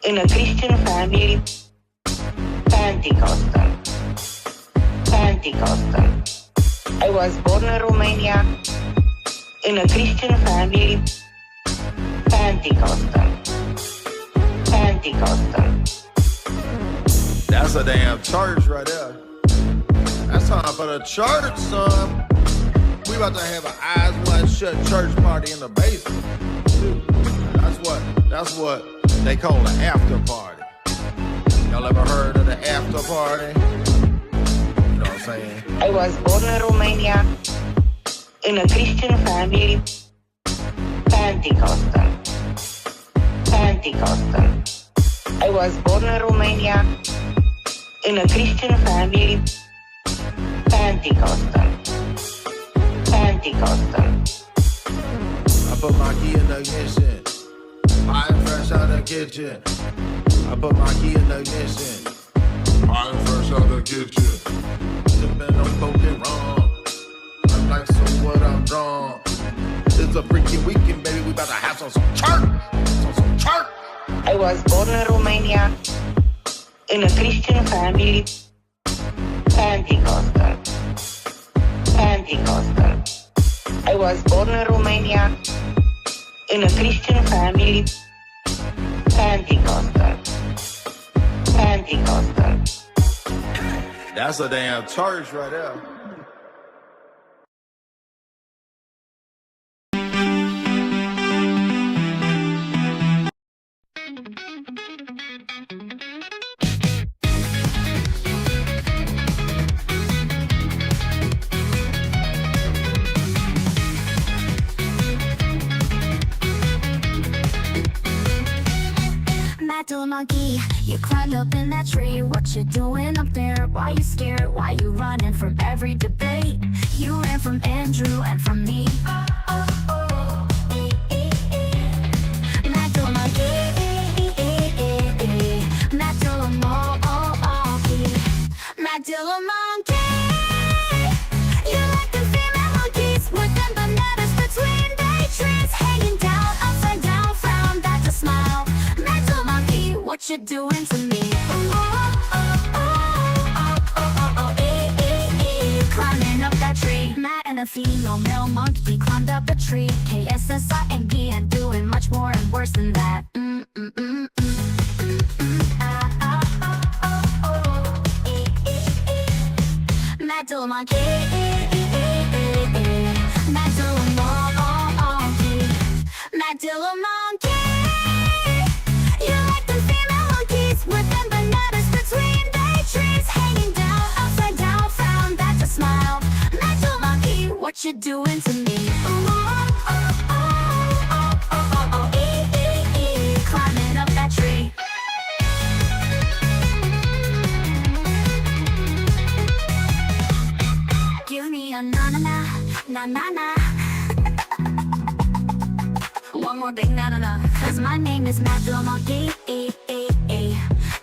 in a Christian family. Pentecostal. Pentecostal. I was born in Romania in a Christian family. Pentecostal. Pentecostal. That's a damn church right there. That's time for the church, son. We about to have an eyes wide shut church party in the basement. That's what they call the after party. Y'all ever heard of the after party? You know what I'm saying? I was born in Romania in a Christian family. Pentecostal. Pentecostal. I was born in Romania in a Christian family. Pentecostal. Pentecostal. I put my key in the ignition. Hot and fresh out the kitchen. I put my key in the ignition. Hot and fresh out the kitchen. Sipping on smoking wrong. I'm like, so what, I'm drawn. It's a freaking weekend, baby. We about to have some church. Some church. I was born in Romania in a Christian family. Pentecostal. Pentecostal. I was born in Romania in a Christian family. Pentecostal. Pentecostal. That's a damn church right there. Little monkey, you climbed up in that tree. What you doing up there? Why you scared? Why you running from every debate? You ran from Andrew and from me. Mad little monkey, mad little monkey, mad little monkey. You like the female monkeys with them bananas between their trees, hanging down, upside down, frown, that's a smile. What you doing to me? Climbing up that tree. Matt and a female male monkey climbed up a tree. KSSING and doing much more and worse than that. Mad little monkey. Mad little monkey. Mad little monkey. With them bananas between their trees, hanging down, upside down, frown, that's a smile. Mad little monkey, what you doing to me? Climbing up that tree. Give me a na-na-na, na-na-na. One more big na-na-na. Cause my name is Mad little monkey.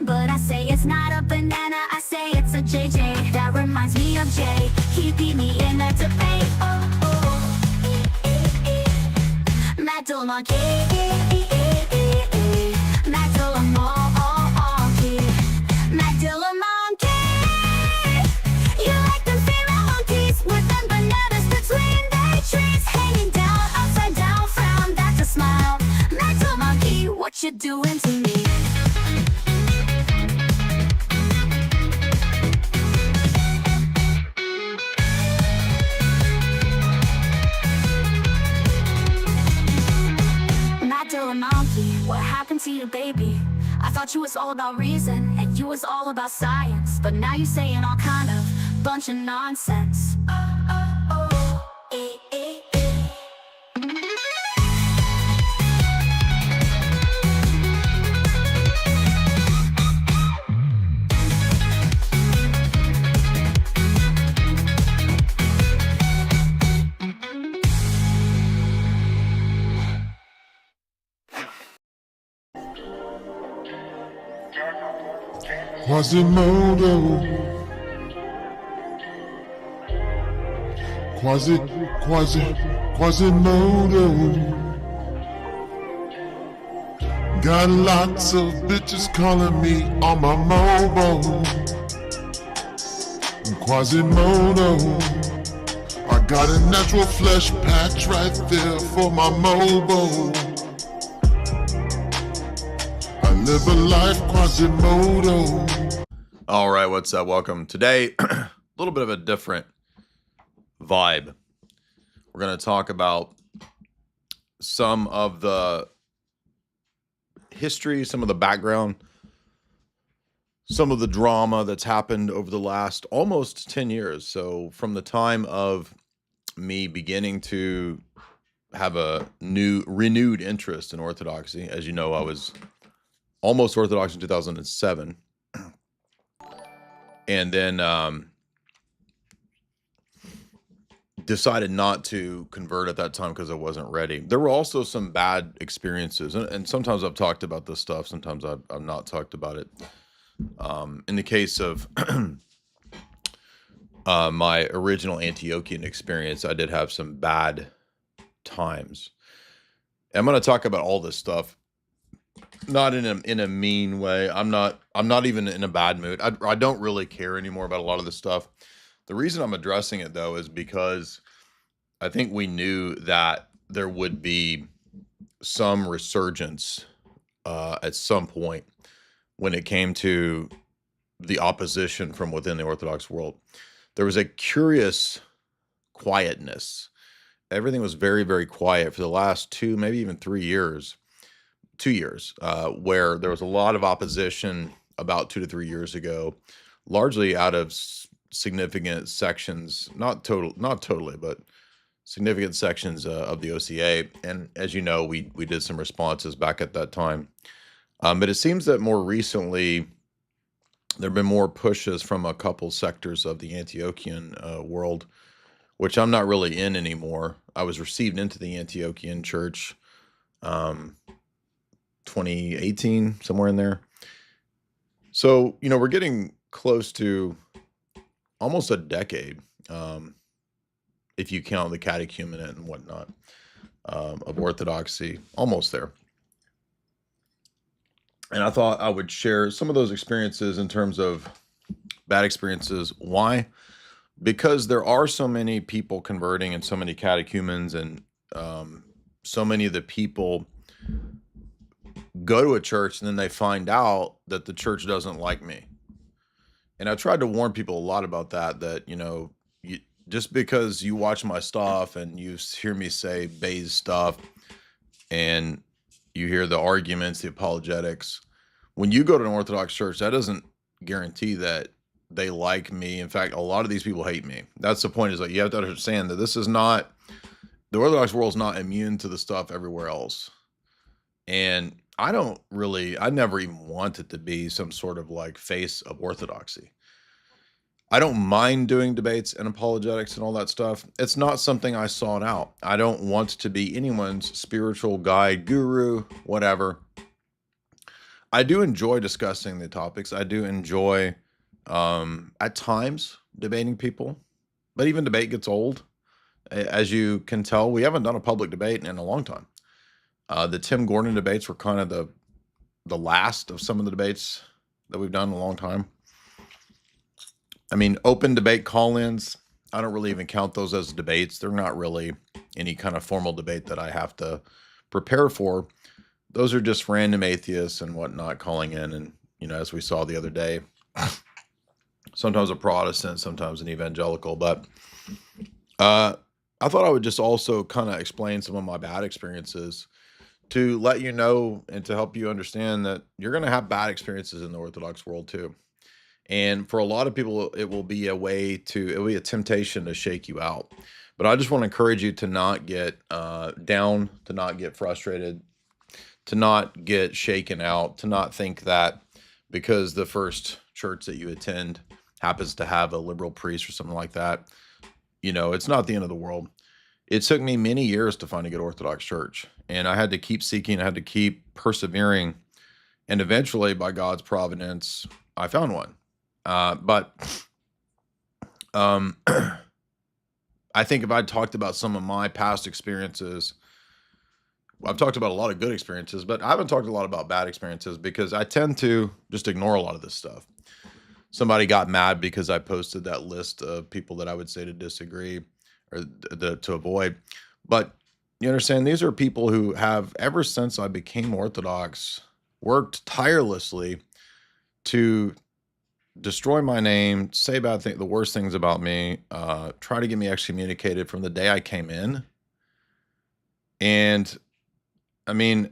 But I say it's not a banana, I say it's a JJ. That reminds me of Jay, he beat me in that debate. Mad little monkey. Mad little monkey. Mad little monkey. You like the female monkeys with them bananas between their trees, hanging down, upside down, frown, that's a smile. Mad little monkey, what you doing to me? Monkey, what happened to you, baby? I thought you was all about reason and you was all about science, but now you saying all kind of bunch of nonsense. Quasimodo, Quasimodo. got lots of bitches calling me on my mobile. Quasimodo. I got a natural flesh patch right there for my mobile. I live a life Quasimodo. All right, what's up? Welcome. Today, a little bit of a different vibe. We're going to talk about some of the history, some of the background, some of the drama that's happened over the last almost 10 years. So from the time of me beginning to have a renewed interest in Orthodoxy, as you know, I was almost Orthodox in 2007. And then decided not to convert at that time because I wasn't ready. There were also some bad experiences, and sometimes I've talked about this stuff, sometimes I've not talked about it. In the case of my original Antiochian experience, I did have some bad times. I'm going to talk about all this stuff, not in a mean way. I'm not even in a bad mood. I don't really care anymore about a lot of this stuff. The reason I'm addressing it, though, is because I think we knew that there would be some resurgence at some point when it came to the opposition from within the Orthodox world. There was a curious quietness. Everything was very, very quiet for the last 2, maybe even 3 years. 2 years, where there was a lot of opposition about 2 to 3 years ago, largely out of significant sections, not totally, but significant sections of the OCA. And as you know, we did some responses back at that time. But it seems that more recently, there have been more pushes from a couple sectors of the Antiochian world, which I'm not really in anymore. I was received into the Antiochian church 2018, somewhere in there. So, we're getting close to almost a decade, if you count the catechumenate and whatnot, of Orthodoxy, almost there. And I thought I would share some of those experiences in terms of bad experiences. Why? Because there are so many people converting and so many catechumens, and so many of the people go to a church and then they find out that the church doesn't like me. And I tried to warn people a lot about that, just because you watch my stuff and you hear me say Bayes stuff and you hear the arguments, the apologetics, when you go to an Orthodox church, that doesn't guarantee that they like me. In fact, a lot of these people hate me. That's the point, is like, you have to understand that the Orthodox world is not immune to the stuff everywhere else. And I never even wanted to be some sort of like face of Orthodoxy. I don't mind doing debates and apologetics and all that stuff. It's not something I sought out. I don't want to be anyone's spiritual guide, guru, whatever. I do enjoy discussing the topics. I do enjoy, at times, debating people. But even debate gets old. As you can tell, we haven't done a public debate in a long time. The Tim Gordon debates were kind of the last of some of the debates that we've done in a long time. I mean, open debate call-ins, I don't really even count those as debates. They're not really any kind of formal debate that I have to prepare for. Those are just random atheists and whatnot calling in. And, as we saw the other day, sometimes a Protestant, sometimes an evangelical. But I thought I would just also kind of explain some of my bad experiences to let you know and to help you understand that you're going to have bad experiences in the Orthodox world too. And for a lot of people, it will be a temptation to shake you out. But I just want to encourage you to not get down, to not get frustrated, to not get shaken out, to not think that because the first church that you attend happens to have a liberal priest or something like that, it's not the end of the world. It took me many years to find a good Orthodox church, and I had to keep seeking, I had to keep persevering, and eventually, by God's providence, I found one. But I think if I talked about some of my past experiences I've talked about a lot of good experiences, but I haven't talked a lot about bad experiences because I tend to just ignore a lot of this stuff. Somebody got mad because I posted that list of people that I would say to disagree or to avoid. But you understand, these are people who have, ever since I became Orthodox, worked tirelessly to destroy my name, say bad things, the worst things about me, try to get me excommunicated from the day I came in. And I mean,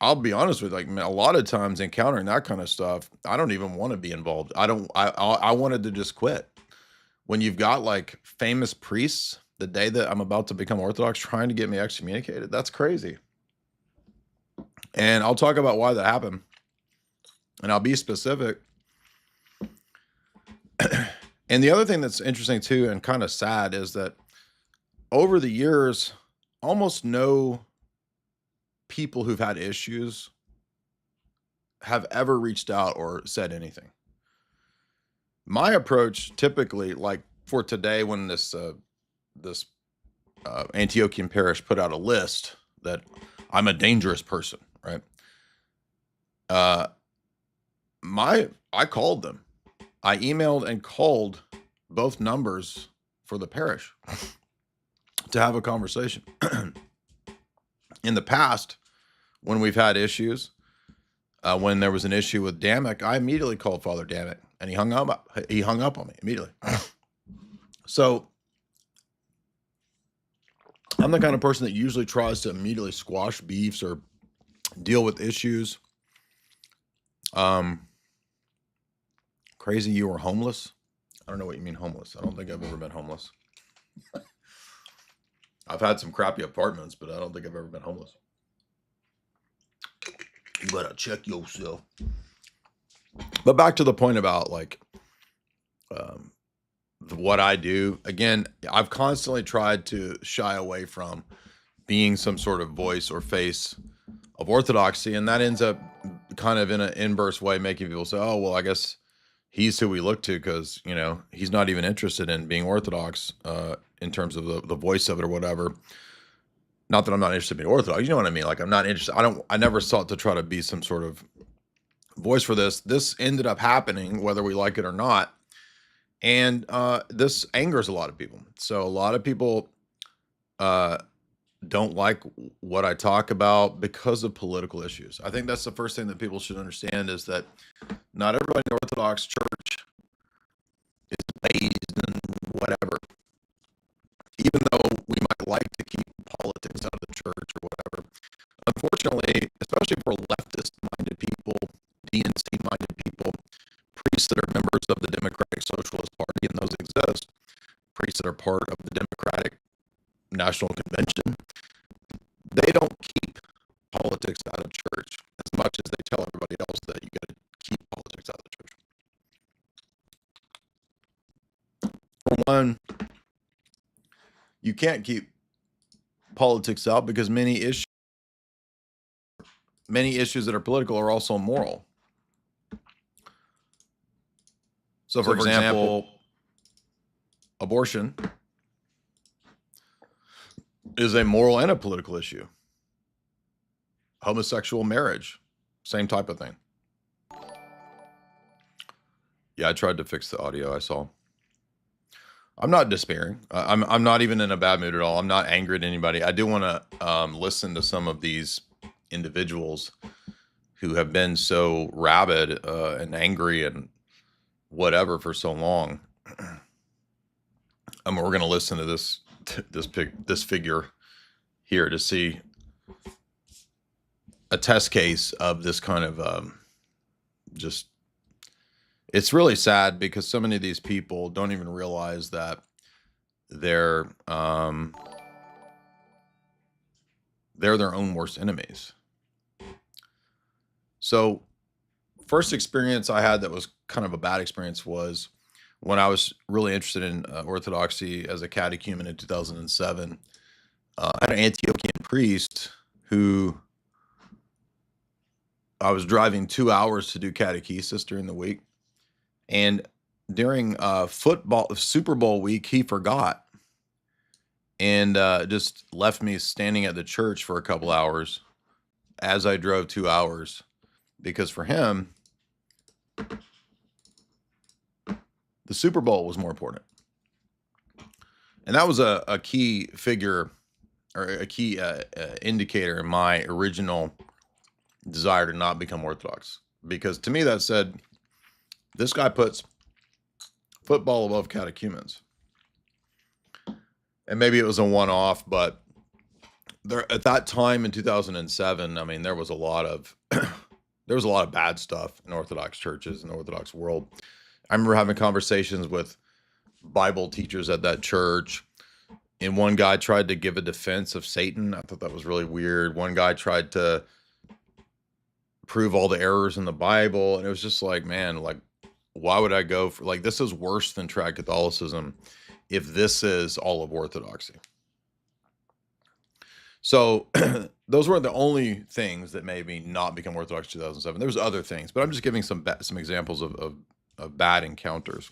I'll be honest with you, like, man, a lot of times encountering that kind of stuff, I don't even want to be involved. I wanted to just quit. When you've got like famous priests the day that I'm about to become Orthodox trying to get me excommunicated, that's crazy. And I'll talk about why that happened. And I'll be specific. And the other thing that's interesting too, and kind of sad, is that over the years, almost no people who've had issues have ever reached out or said anything. My approach typically, like for today, when this Antiochian parish put out a list that I'm a dangerous person, right? I called them. I emailed and called both numbers for the parish to have a conversation. In the past, when we've had issues, when there was an issue with Damick, I immediately called Father Damick, and he hung up. He hung up on me immediately. So I'm the kind of person that usually tries to immediately squash beefs or deal with issues. Crazy, you were homeless? I don't know what you mean homeless. I don't think I've ever been homeless. I've had some crappy apartments, but I don't think I've ever been homeless. You better check yourself. But back to the point about like what I do. Again, I've constantly tried to shy away from being some sort of voice or face of Orthodoxy, and that ends up kind of in an inverse way making people say, oh, well, I guess he's who we look to because, you know, he's not even interested in being Orthodox in terms of the voice of it or whatever. Not that I'm not interested in being Orthodox, you know what I mean? Like, I'm not interested. I never sought to try to be some sort of voice for this. This ended up happening, whether we like it or not. And this angers a lot of people. So a lot of people don't like what I talk about because of political issues. I think that's the first thing that people should understand, is that not everybody in the Orthodox Church is raised in whatever. Even though we might like to keep politics out of the church or whatever, unfortunately, especially for leftist-minded people, DNC-minded people, priests that are members of the Democratic Socialist Party, and those exist, priests that are part of the Democratic National Convention, they don't keep politics out of church as much as they tell everybody else that you got to keep politics out of the church. For one, you can't keep politics out because many issues that are political are also moral. So, for example, abortion is a moral and a political issue. Homosexual marriage, same type of thing. Yeah, I tried to fix the audio, I saw. I'm not despairing. I'm not even in a bad mood at all. I'm not angry at anybody. I do want to listen to some of these individuals who have been so rabid and angry and whatever for so long. We're going to listen to this figure here to see a test case of this kind of just. It's really sad because so many of these people don't even realize that they're their own worst enemies. So, first experience I had that was kind of a bad experience was when I was really interested in Orthodoxy as a catechumen in 2007. I had an Antiochian priest who I was driving 2 hours to do catechesis during the week. And during Super Bowl week, he forgot. and just left me standing at the church for a couple hours as I drove 2 hours, because for him, the Super Bowl was more important. And that was a key figure, or a key indicator in my original desire to not become Orthodox. Because to me, that said, this guy puts football above catechumens. And maybe it was a one-off, but there at that time in 2007, I mean, there was a lot of bad stuff in Orthodox churches in the Orthodox world. I remember having conversations with Bible teachers at that church, and one guy tried to give a defense of Satan. I thought that was really weird. One guy tried to prove all the errors in the Bible, and it was just like, man, like, why would I go for, like, this is worse than trad Catholicism if this is all of Orthodoxy. So those weren't the only things that made me not become Orthodox in 2007. There was other things, but I'm just giving some examples of bad encounters.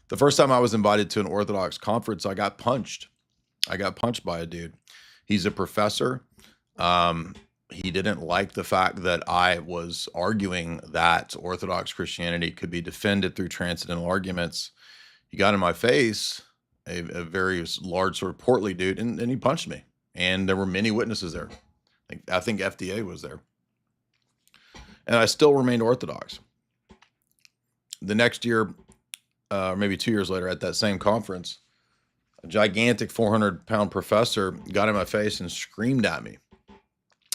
The first time I was invited to an Orthodox conference, I got punched. I got punched by a dude. He's a professor. He didn't like the fact that I was arguing that Orthodox Christianity could be defended through transcendental arguments. He got in my face, a very large, sort of portly dude, and he punched me. And there were many witnesses there. I think FDA was there. And I still remained Orthodox. The next year, or maybe 2 years later, at that same conference, a gigantic 400-pound professor got in my face and screamed at me,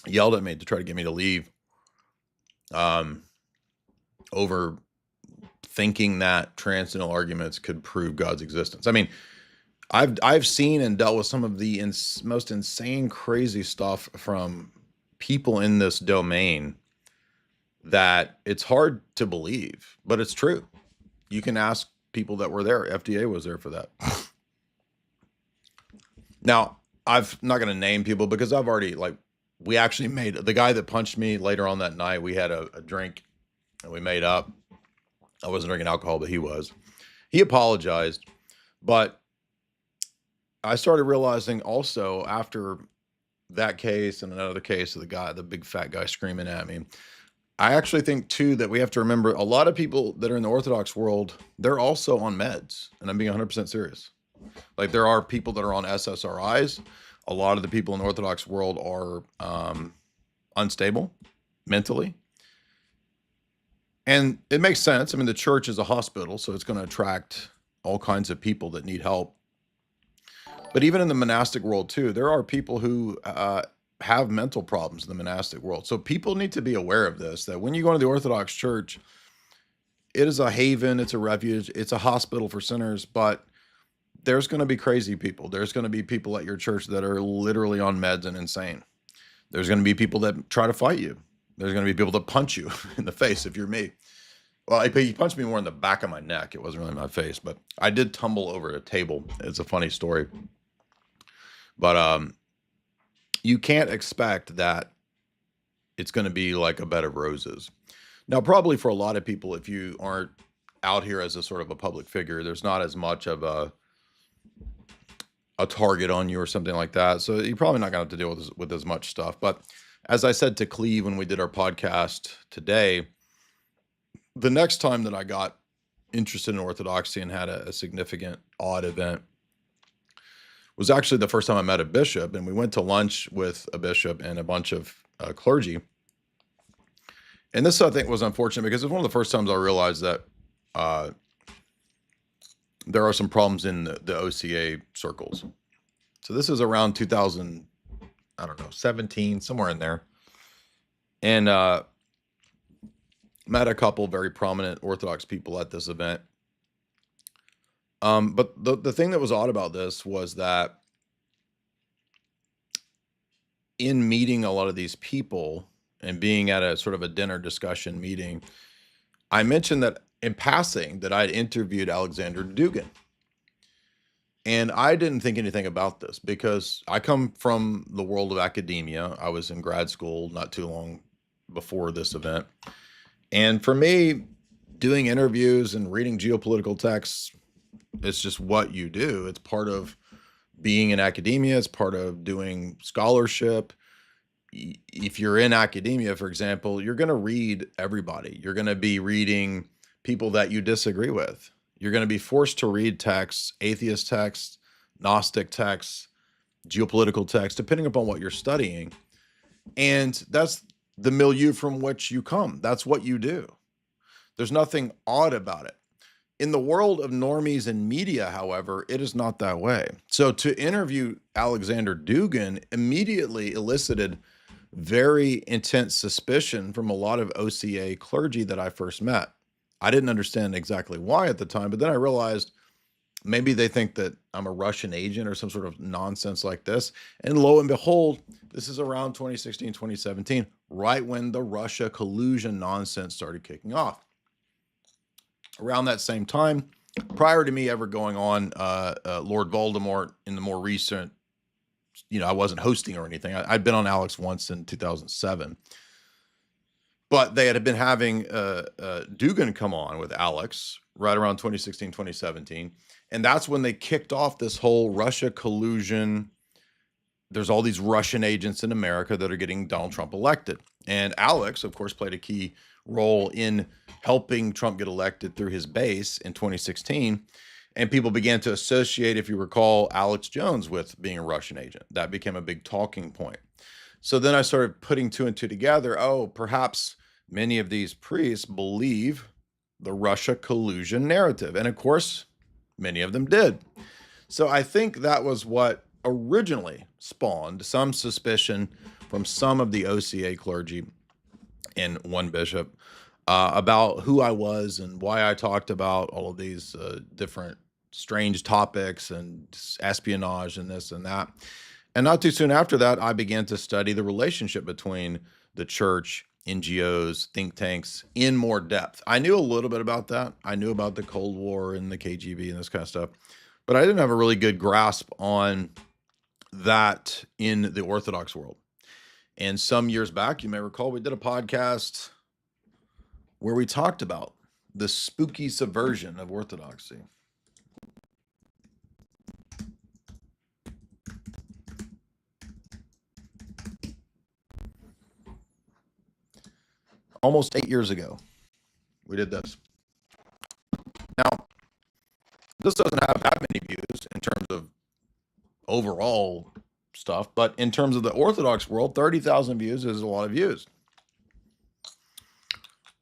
yelled at me to try to get me to leave, over thinking that transcendental arguments could prove God's existence. I mean, I've seen and dealt with some of the most insane, crazy stuff from people in this domain that it's hard to believe, but it's true. You can ask people that were there. FDA was there for that. Now, I'm not going to name people because I've already, we actually made, the guy that punched me later on that night, we had a drink and we made up. I wasn't drinking alcohol, but he was. He apologized, but I started realizing also after that case and another case of the big fat guy screaming at me, I actually think too that we have to remember a lot of people that are in the Orthodox world, they're also on meds, and I'm being 100% serious. Like, there are people that are on SSRIs. A lot of the people in the Orthodox world are unstable mentally. And it makes sense. I mean, the church is a hospital, so it's going to attract all kinds of people that need help. But even in the monastic world too, there are people who have mental problems in the monastic world. So people need to be aware of this, that when you go to the Orthodox Church, it is a haven, it's a refuge, it's a hospital for sinners, but there's going to be crazy people. There's going to be people at your church that are literally on meds and insane. There's going to be people that try to fight you. There's going to be people that punch you in the face if you're me. Well, he punched me more in the back of my neck. It wasn't really my face, but I did tumble over a table. It's a funny story. But you can't expect that it's going to be like a bed of roses. Now, probably for a lot of people, if you aren't out here as a sort of a public figure, there's not as much of a target on you or something like that. So you're probably not going to have to deal with as much stuff. But as I said to Cleve when we did our podcast today, the next time that I got interested in Orthodoxy and had a significant odd event was actually the first time I met a bishop, and we went to lunch with a bishop and a bunch of clergy. And this, I think, was unfortunate because it was one of the first times I realized that there are some problems in the OCA circles. So this is around 2000, I don't know, 17, somewhere in there. And met a couple very prominent Orthodox people at this event. But the thing that was odd about this was that in meeting a lot of these people and being at a sort of a dinner discussion meeting, I mentioned that in passing that I'd interviewed Alexander Dugin. And I didn't think anything about this because I come from the world of academia. I was in grad school not too long before this event. And for me, doing interviews and reading geopolitical texts, it's just what you do. It's part of being in academia. It's part of doing scholarship. If you're in academia, for example, you're going to read everybody. You're going to be reading people that you disagree with. You're going to be forced to read texts, atheist texts, Gnostic texts, geopolitical texts, depending upon what you're studying. And that's the milieu from which you come. That's what you do. There's nothing odd about it. In the world of normies and media, however, it is not that way. So to interview Alexander Dugin immediately elicited very intense suspicion from a lot of OCA clergy that I first met. I didn't understand exactly why at the time, but then I realized maybe they think that I'm a Russian agent or some sort of nonsense like this. And lo and behold, this is around 2016, 2017, right when the Russia collusion nonsense started kicking off. Around that same time, prior to me ever going on Lord Voldemort in the more recent, I wasn't hosting or anything. I'd been on Alex once in 2007. But they had been having Dugin come on with Alex right around 2016, 2017. And that's when they kicked off this whole Russia collusion. There's all these Russian agents in America that are getting Donald Trump elected. And Alex, of course, played a key role in helping Trump get elected through his base in 2016. And people began to associate, if you recall, Alex Jones with being a Russian agent. That became a big talking point. So then I started putting two and two together. Oh, perhaps many of these priests believe the Russia collusion narrative. And of course, many of them did. So I think that was what originally spawned some suspicion from some of the OCA clergy and one bishop about who I was and why I talked about all of these different strange topics and espionage and this and that. And not too soon after that, I began to study the relationship between the church, NGOs, think tanks in more depth. I knew a little bit about that. I knew about the Cold War and the KGB and this kind of stuff, but I didn't have a really good grasp on that in the Orthodox world. And some years back, you may recall, we did a podcast where we talked about the spooky subversion of Orthodoxy. Almost 8 years ago, we did this. Now, this doesn't have that many views in terms of overall stuff, but in terms of the Orthodox world, 30,000 views is a lot of views.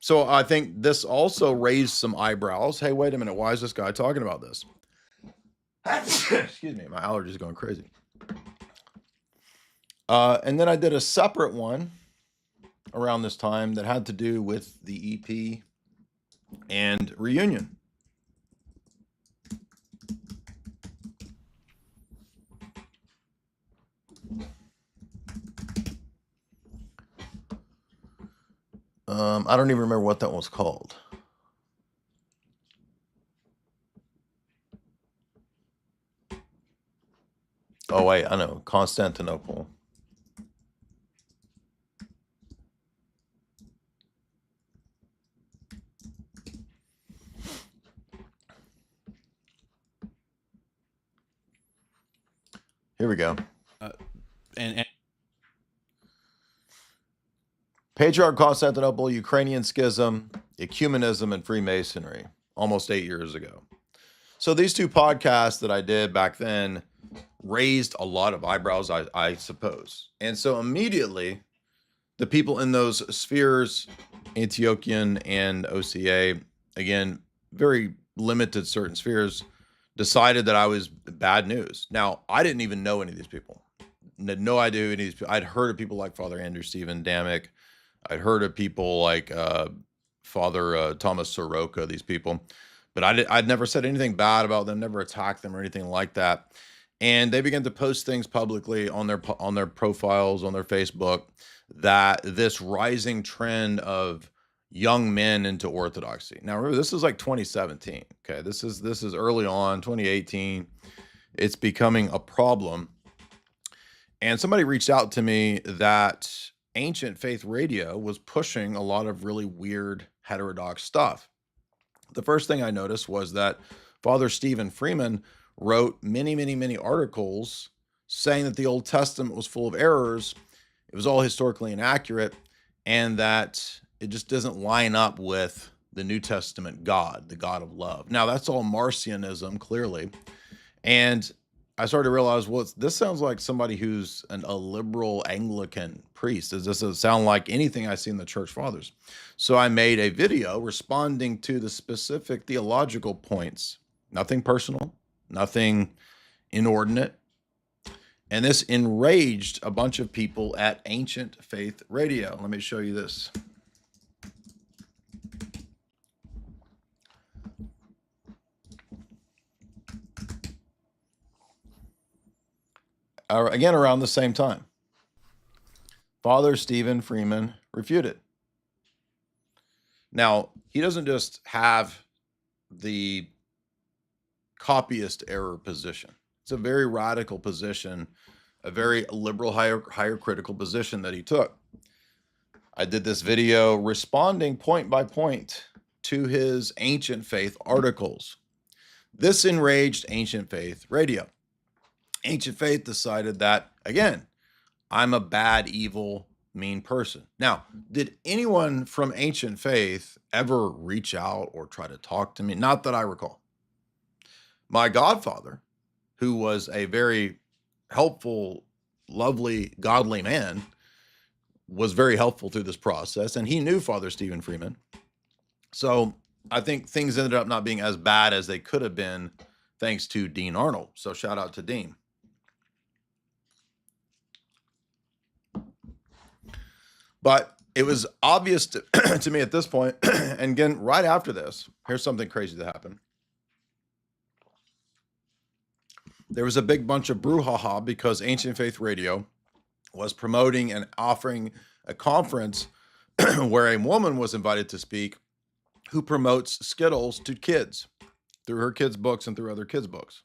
So I think this also raised some eyebrows. Hey, wait a minute. Why is this guy talking about this? Excuse me. My allergies is going crazy. And then I did a separate one around this time that had to do with the EP and reunion. I don't even remember what that was called. Oh, wait, I know. Constantinople. Here we go. And Patriarch Constantinople, Ukrainian Schism, Ecumenism, and Freemasonry, almost 8 years ago. So these two podcasts that I did back then raised a lot of eyebrows, I suppose. And so immediately, the people in those spheres, Antiochian and OCA, again, very limited certain spheres, decided that I was bad news. Now, I didn't even know any of these people. Had no idea who any of these people. I'd heard of people like Father Andrew Stephen Damick. I'd heard of people like Father Thomas Soroka, these people. But I'd never said anything bad about them, never attacked them or anything like that. And they began to post things publicly on their profiles, on their Facebook, that this rising trend of young men into Orthodoxy. Now, remember, this is like 2017. Okay, this is early on, 2018. It's becoming a problem. And somebody reached out to me that Ancient Faith Radio was pushing a lot of really weird heterodox stuff. The first thing I noticed was that Father Stephen Freeman wrote many, many, many articles saying that the Old Testament was full of errors, it was all historically inaccurate, and that it just doesn't line up with the New Testament God, the God of love. Now, that's all Marcionism, clearly. And I started to realize, well, this sounds like somebody who's a liberal Anglican priest. This doesn't sound like anything I see in the church fathers. So I made a video responding to the specific theological points, nothing personal, nothing inordinate. And this enraged a bunch of people at Ancient Faith Radio. Let me show you this. Again, around the same time, Father Stephen Freeman refuted. Now, he doesn't just have the copyist error position. It's a very radical position, a very liberal, higher critical position that he took. I did this video responding point by point to his Ancient Faith articles. This enraged Ancient Faith Radio. Ancient Faith decided that, again, I'm a bad, evil, mean person. Now, did anyone from Ancient Faith ever reach out or try to talk to me? Not that I recall. My godfather, who was a very helpful, lovely, godly man, was very helpful through this process, and he knew Father Stephen Freeman. So I think things ended up not being as bad as they could have been thanks to Dean Arnold. So shout out to Dean. But it was obvious to me at this point, and again, right after this, here's something crazy that happened. There was a big bunch of brouhaha because Ancient Faith Radio was promoting and offering a conference where a woman was invited to speak who promotes Skittles to kids through her kids' books and through other kids' books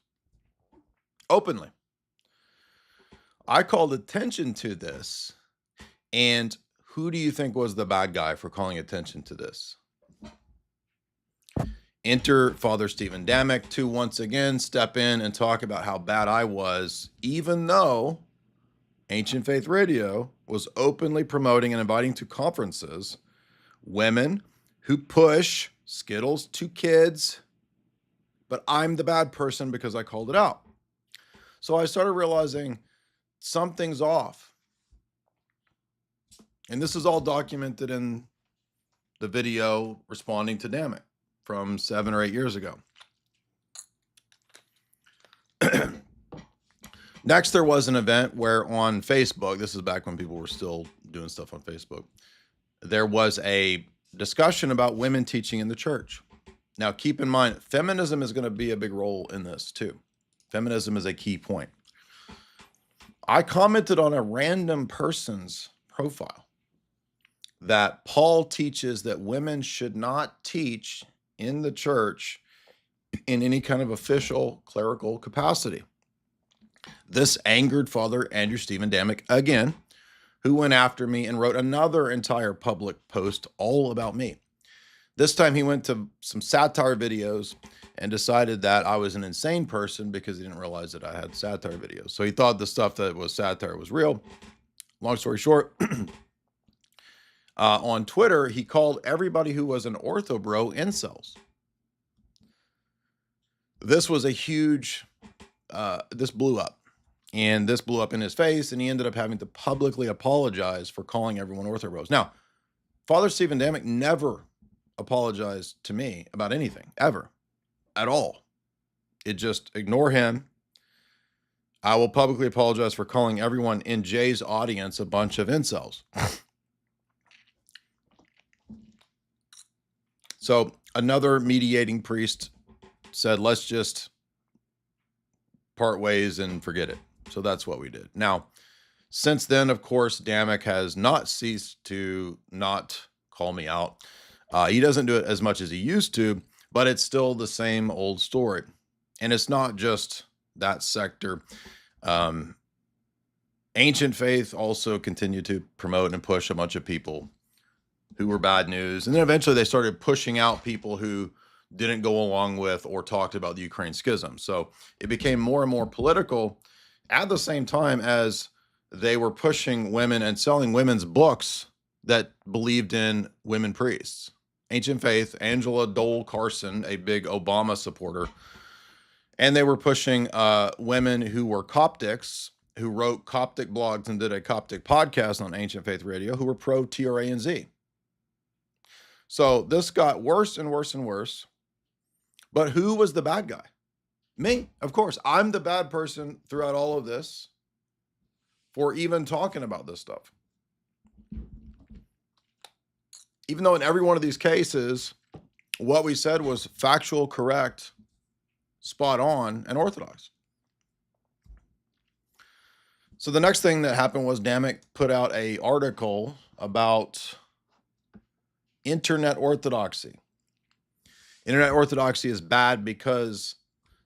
openly. I called attention to this, and who do you think was the bad guy for calling attention to this? Enter Father Stephen Damick to once again step in and talk about how bad I was, even though Ancient Faith Radio was openly promoting and inviting to conferences women who push Skittles to kids, but I'm the bad person because I called it out. So I started realizing something's off. And this is all documented in the video responding to Damick from 7 or 8 years ago. Next, there was an event where on Facebook, this is back when people were still doing stuff on Facebook, there was a discussion about women teaching in the church. Now, keep in mind, feminism is going to be a big role in this too. Feminism is a key point. I commented on a random person's profile that Paul teaches that women should not teach in the church in any kind of official clerical capacity. This angered Father Andrew Stephen Damick again, who went after me and wrote another entire public post all about me. This time he went to some satire videos and decided that I was an insane person because he didn't realize that I had satire videos. So he thought the stuff that was satire was real. Long story short, on Twitter, he called everybody who was an orthobro incels. This was a huge, this blew up. And this blew up in his face, and he ended up having to publicly apologize for calling everyone orthobros. Now, Father Stephen Damick never apologized to me about anything, ever, at all. It just, ignore him. I will publicly apologize for calling everyone in Jay's audience a bunch of incels. So another mediating priest said, let's just part ways and forget it. So that's what we did. Now, since then, of course, Damick has not ceased to not call me out. He doesn't do it as much as he used to, but it's still the same old story. And it's not just that sector. Ancient Faith also continued to promote and push a bunch of people who were bad news. And then eventually they started pushing out people who didn't go along with or talked about the Ukraine schism. So it became more and more political at the same time as they were pushing women and selling women's books that believed in women priests. Ancient Faith, Angela Dole Carson, a big Obama supporter, and they were pushing women who were Coptics, who wrote Coptic blogs and did a Coptic podcast on Ancient Faith Radio, who were pro TRANZ. So this got worse and worse and worse. But who was the bad guy? Me, of course. I'm the bad person throughout all of this for even talking about this stuff. Even though in every one of these cases, what we said was factual, correct, spot on, and orthodox. So the next thing that happened was Damick put out an article about internet orthodoxy. Internet orthodoxy is bad because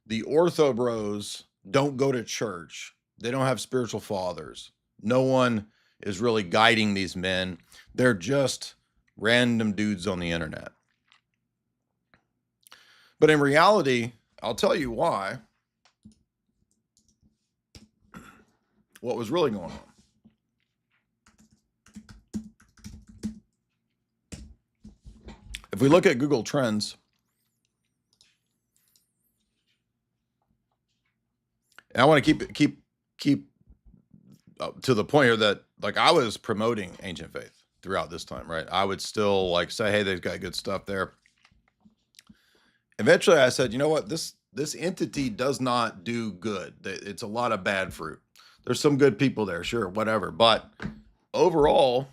the orthobros don't go to church. They don't have spiritual fathers. No one is really guiding these men. They're just random dudes on the internet. But in reality, I'll tell you why. What was really going on. If we look at Google Trends, and I want to keep to the point here that, like, I was promoting Ancient Faith throughout this time, right? I would still like say, hey, they've got good stuff there. Eventually I said, you know what, this entity does not do good. It's a lot of bad fruit. There's some good people there, sure, whatever. But overall,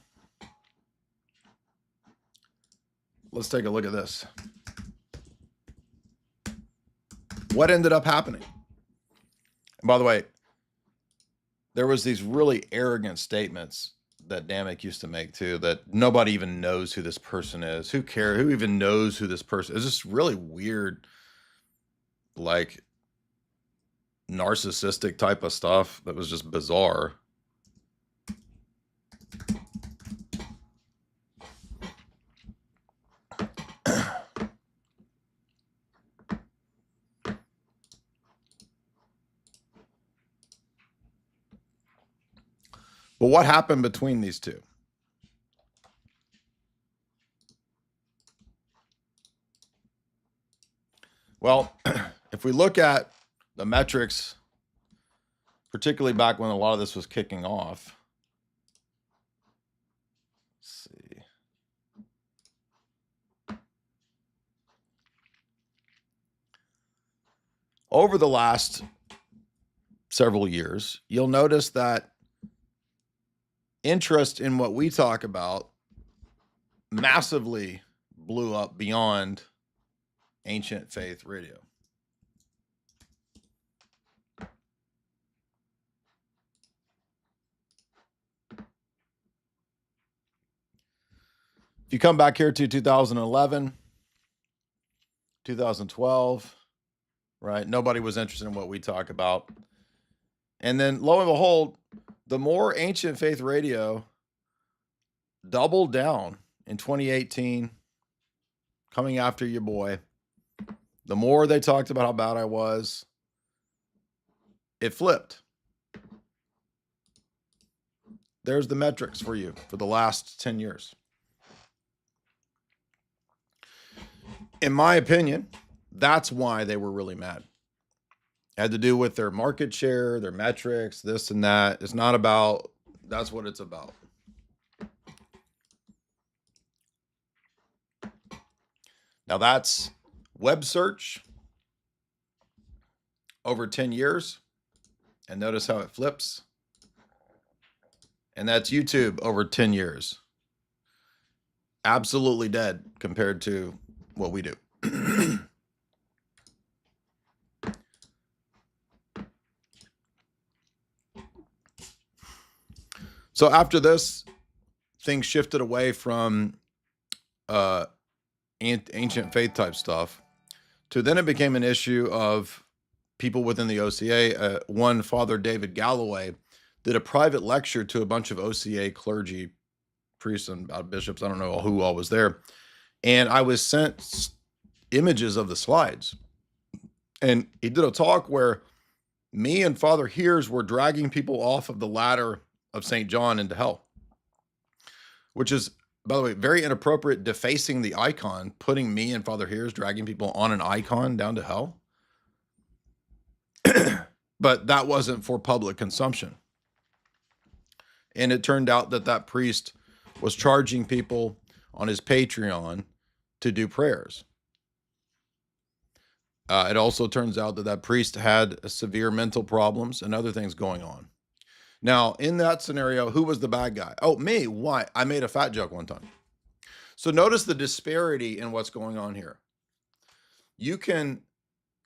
let's take a look at this. What ended up happening? And by the way, there was these really arrogant statements that Damick used to make too, that nobody even knows who this person is. Who cares? Who even knows who this person is? It's just really weird, like narcissistic type of stuff that was just bizarre. But what happened between these two? Well, if we look at the metrics, particularly back when a lot of this was kicking off, let's see. Over the last several years, you'll notice that interest in what we talk about massively blew up beyond Ancient Faith Radio. If you come back here to 2011, 2012, right? Nobody was interested in what we talk about. And then lo and behold, the more Ancient Faith Radio doubled down in 2018, coming after your boy, the more they talked about how bad I was, it flipped. There's the metrics for you for the last 10 years. In my opinion, that's why they were really mad. It had to do with their market share, their metrics, this and that. It's not about, that's what it's about. Now that's web search over 10 years. And notice how it flips. And that's YouTube over 10 years. Absolutely dead compared to what we do. So after this, things shifted away from ancient faith type stuff to then it became an issue of people within the OCA. One Father David Galloway did a private lecture to a bunch of OCA clergy, priests and bishops. I don't know who all was there. And I was sent images of the slides. And he did a talk where me and Father Hears were dragging people off of the ladder of St. John into hell, which is, by the way, very inappropriate, defacing the icon, putting me and Father Hears, dragging people on an icon down to hell. But that wasn't for public consumption. And it turned out that that priest was charging people on his Patreon to do prayers. It also turns out that that priest had severe mental problems and other things going on. Now, in that scenario, who was the bad guy? Oh, me. Why? I made a fat joke one time. So notice the disparity in what's going on here. You can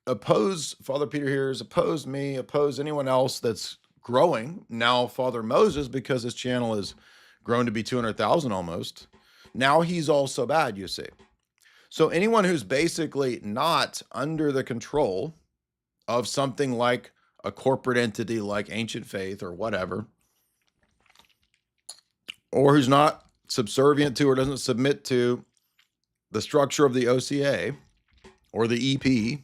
oppose Father Peter Hears, oppose me, oppose anyone else that's growing. Now, Father Moses, because his channel has grown to be 200,000 almost, now he's also bad, you see. So anyone who's basically not under the control of something like a corporate entity like Ancient Faith or whatever, or who's not subservient to or doesn't submit to the structure of the OCA or the EP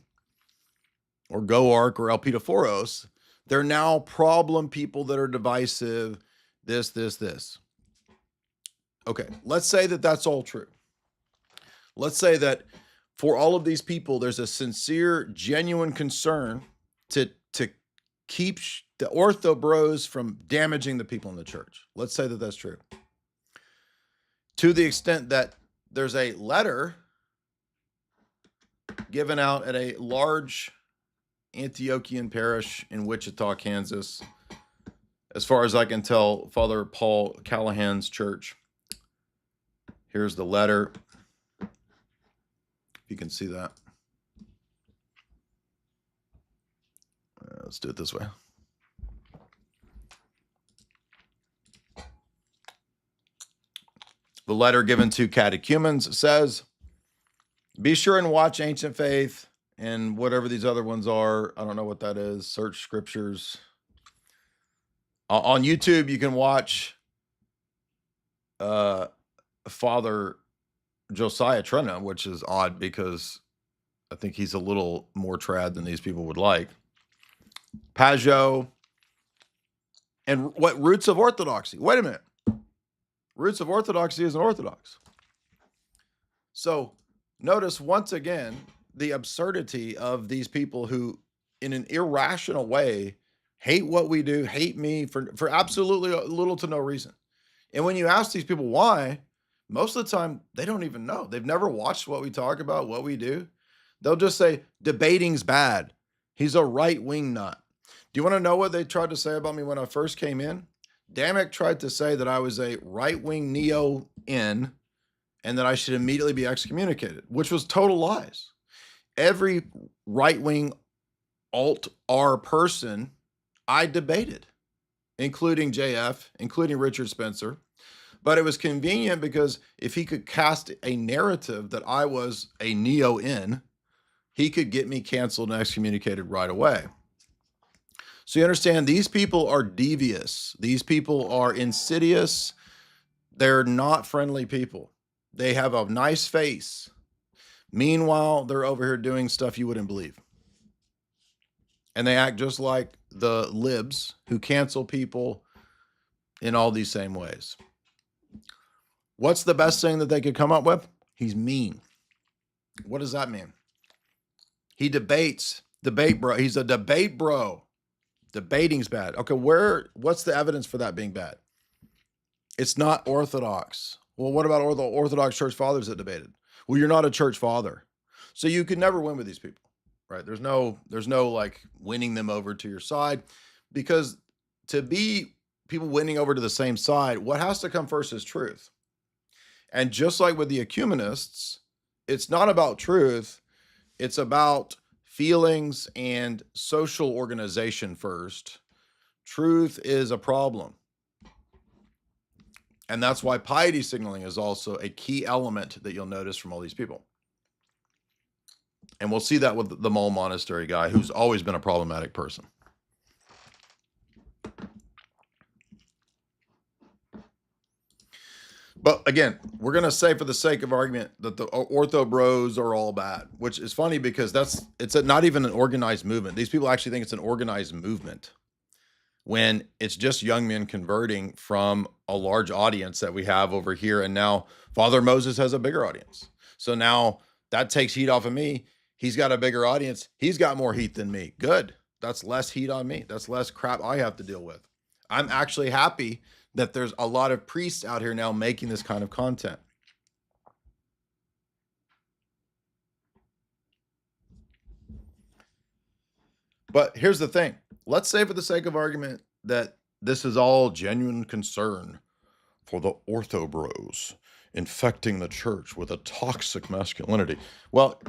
or GoArc or El Pitaforos, they're now problem people that are divisive, this. Okay, let's say that that's all true. Let's say that for all of these people, there's a sincere, genuine concern to keep the ortho bros from damaging the people in the church. Let's say that that's true. To the extent that there's a letter given out at a large Antiochian parish in Wichita, Kansas, as far as I can tell, Father Paul Callahan's church. Here's the letter. If you can see that. Let's do it this way. The letter given to catechumens says, be sure and watch Ancient Faith and whatever these other ones are. I don't know what that is. Search scriptures. On YouTube, you can watch Father Josiah Trenna, which is odd because I think he's a little more trad than these people would like. Pajot. And what Roots of Orthodoxy? Wait a minute. Roots of Orthodoxy isn't Orthodox. So notice once again the absurdity of these people who, in an irrational way, hate what we do, hate me for absolutely little to no reason. And when you ask these people why, most of the time they don't even know. They've never watched what we talk about, what we do. They'll just say, debating's bad. He's a right-wing nut. Do you want to know what they tried to say about me when I first came in? Damick tried to say that I was a right-wing neo-in and that I should immediately be excommunicated, which was total lies. Every right-wing alt-R person I debated, including JF, including Richard Spencer. But it was convenient because if he could cast a narrative that I was a neo-in, he could get me canceled and excommunicated right away. So you understand, these people are devious. These people are insidious. They're not friendly people. They have a nice face. Meanwhile, they're over here doing stuff you wouldn't believe. And they act just like the libs who cancel people in all these same ways. What's the best thing that they could come up with? He's mean. What does that mean? He debates. Debate bro. He's a debate bro. Debating's bad. Okay, what's the evidence for that being bad? It's not orthodox. Well, what about the Orthodox church fathers that debated? Well, you're not a church father. So you could never win with these people, right? There's no like winning them over to your side, because to be people winning over to the same side, what has to come first is truth. And just like with the Ecumenists, it's not about truth. It's about feelings and social organization first. Truth is a problem. And that's why piety signaling is also a key element that you'll notice from all these people. And we'll see that with the Mole Monastery guy, who's always been a problematic person. But again, we're going to say for the sake of argument that the ortho bros are all bad, which is funny because not even an organized movement. These people actually think it's an organized movement when it's just young men converting from a large audience that we have over here. And now Father Moses has a bigger audience. So now that takes heat off of me. He's got a bigger audience. He's got more heat than me. Good. That's less heat on me. That's less crap I have to deal with. I'm actually happy that there's a lot of priests out here now making this kind of content. But here's the thing. Let's say for the sake of argument that this is all genuine concern for the ortho bros infecting the church with a toxic masculinity. Well,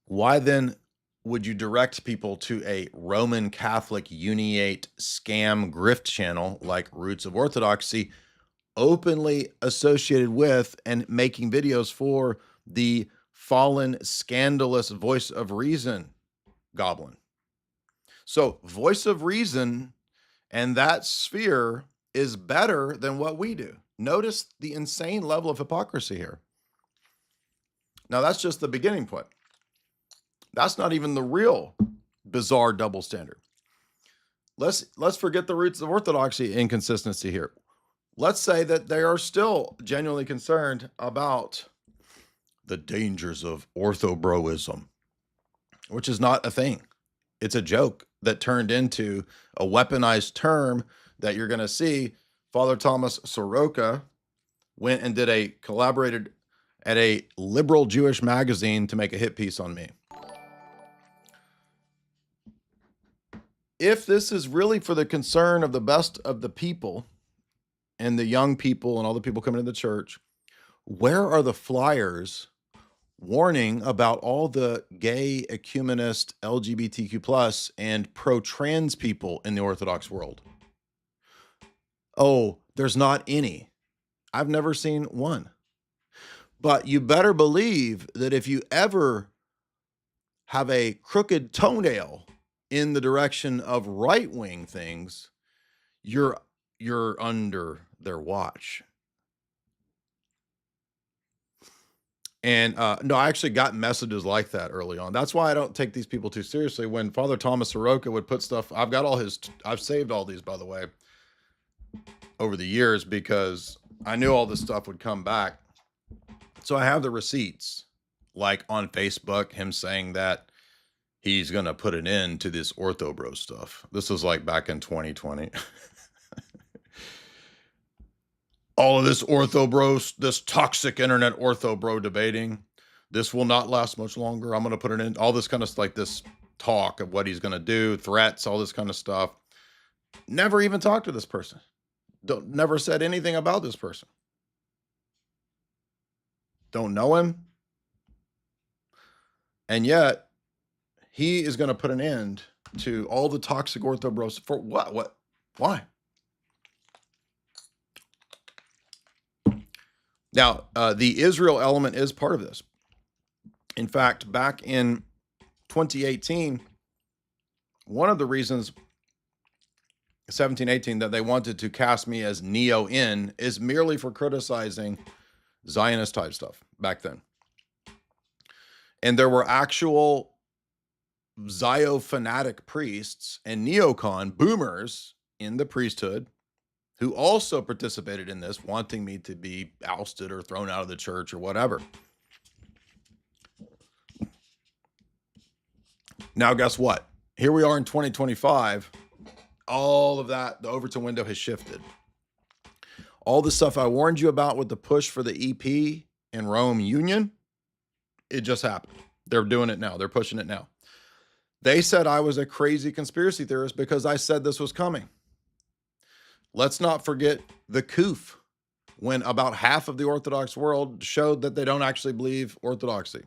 why then would you direct people to a Roman Catholic Uniate scam grift channel like Roots of Orthodoxy, openly associated with and making videos for the fallen, scandalous Voice of Reason goblin? So Voice of Reason and that sphere is better than what we do. Notice the insane level of hypocrisy here. Now that's just the beginning point. That's not even the real bizarre double standard. Let's forget the Roots of Orthodoxy inconsistency here. Let's say that they are still genuinely concerned about the dangers of orthobroism, which is not a thing. It's a joke that turned into a weaponized term that you're going to see. Father Thomas Soroka went and collaborated at a liberal Jewish magazine to make a hit piece on me. If this is really for the concern of the best of the people and the young people and all the people coming to the church, where are the flyers warning about all the gay, ecumenist, LGBTQ plus and pro-trans people in the Orthodox world? Oh, there's not any. I've never seen one. But you better believe that if you ever have a crooked toenail in the direction of right-wing things, you're under their watch. And no, I actually got messages like that early on. That's why I don't take these people too seriously. When Father Thomas Soroka would put stuff, I've saved all these, by the way, over the years, because I knew all this stuff would come back. So I have the receipts, like on Facebook, him saying that he's going to put an end to this orthobro stuff. This was like back in 2020. All of this orthobro, this toxic internet orthobro debating, this will not last much longer. I'm going to put it in, all this kind of like this talk of what he's going to do, threats, all this kind of stuff. Never even talked to this person. Never said anything about this person. Don't know him. And yet he is going to put an end to all the toxic orthobros. For what? Why? Now, the Israel element is part of this. In fact, back in 2018, one of the reasons, 1718, that they wanted to cast me as neo-in is merely for criticizing Zionist type stuff back then. And there were actual Zio-fanatic priests and neocon boomers in the priesthood who also participated in this, wanting me to be ousted or thrown out of the church or whatever. Now, guess what? Here we are in 2025. All of that, the Overton window has shifted. All the stuff I warned you about with the push for the EP in Rome Union, it just happened. They're doing it now. They're pushing it now. They said I was a crazy conspiracy theorist because I said this was coming. Let's not forget the COOF, when about half of the Orthodox world showed that they don't actually believe Orthodoxy.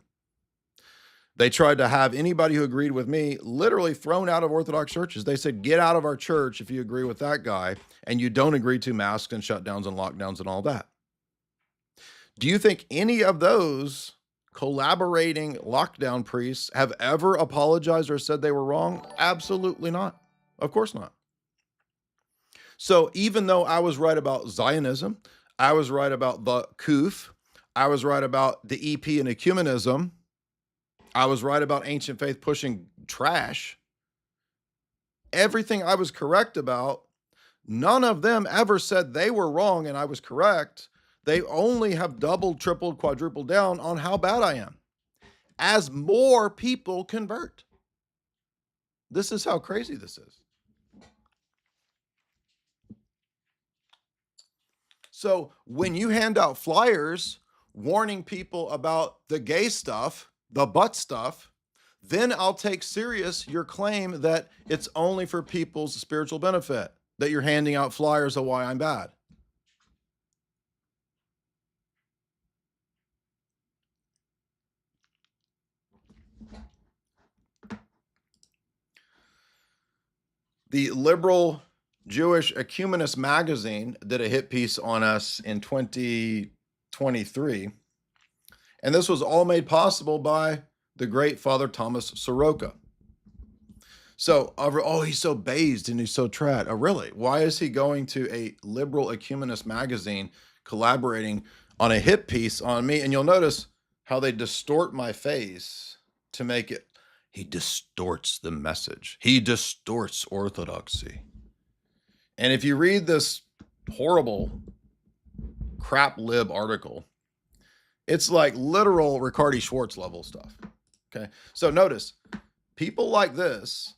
They tried to have anybody who agreed with me literally thrown out of Orthodox churches. They said, get out of our church if you agree with that guy and you don't agree to masks and shutdowns and lockdowns and all that. Do you think any of those collaborating lockdown priests have ever apologized or said they were wrong? Absolutely not. Of course not. So even though I was right about Zionism, I was right about the Kuf. I was right about the EP and ecumenism. I was right about ancient faith pushing trash. Everything I was correct about, none of them ever said they were wrong and I was correct. They only have doubled, tripled, quadrupled down on how bad I am as more people convert. This is how crazy this is. So when you hand out flyers warning people about the gay stuff, the butt stuff, then I'll take serious your claim that it's only for people's spiritual benefit, that you're handing out flyers of why I'm bad. The liberal Jewish Ecumenist magazine did a hit piece on us in 2023. And this was all made possible by the great Father Thomas Soroka. So, oh, he's so based and he's so trad. Oh, really? Why is he going to a liberal Ecumenist magazine collaborating on a hit piece on me? And you'll notice how they distort my face to make it. He distorts the message. He distorts orthodoxy. And if you read this horrible crap lib article, it's like literal Ricardi Schwartz level stuff. Okay. So notice people like this,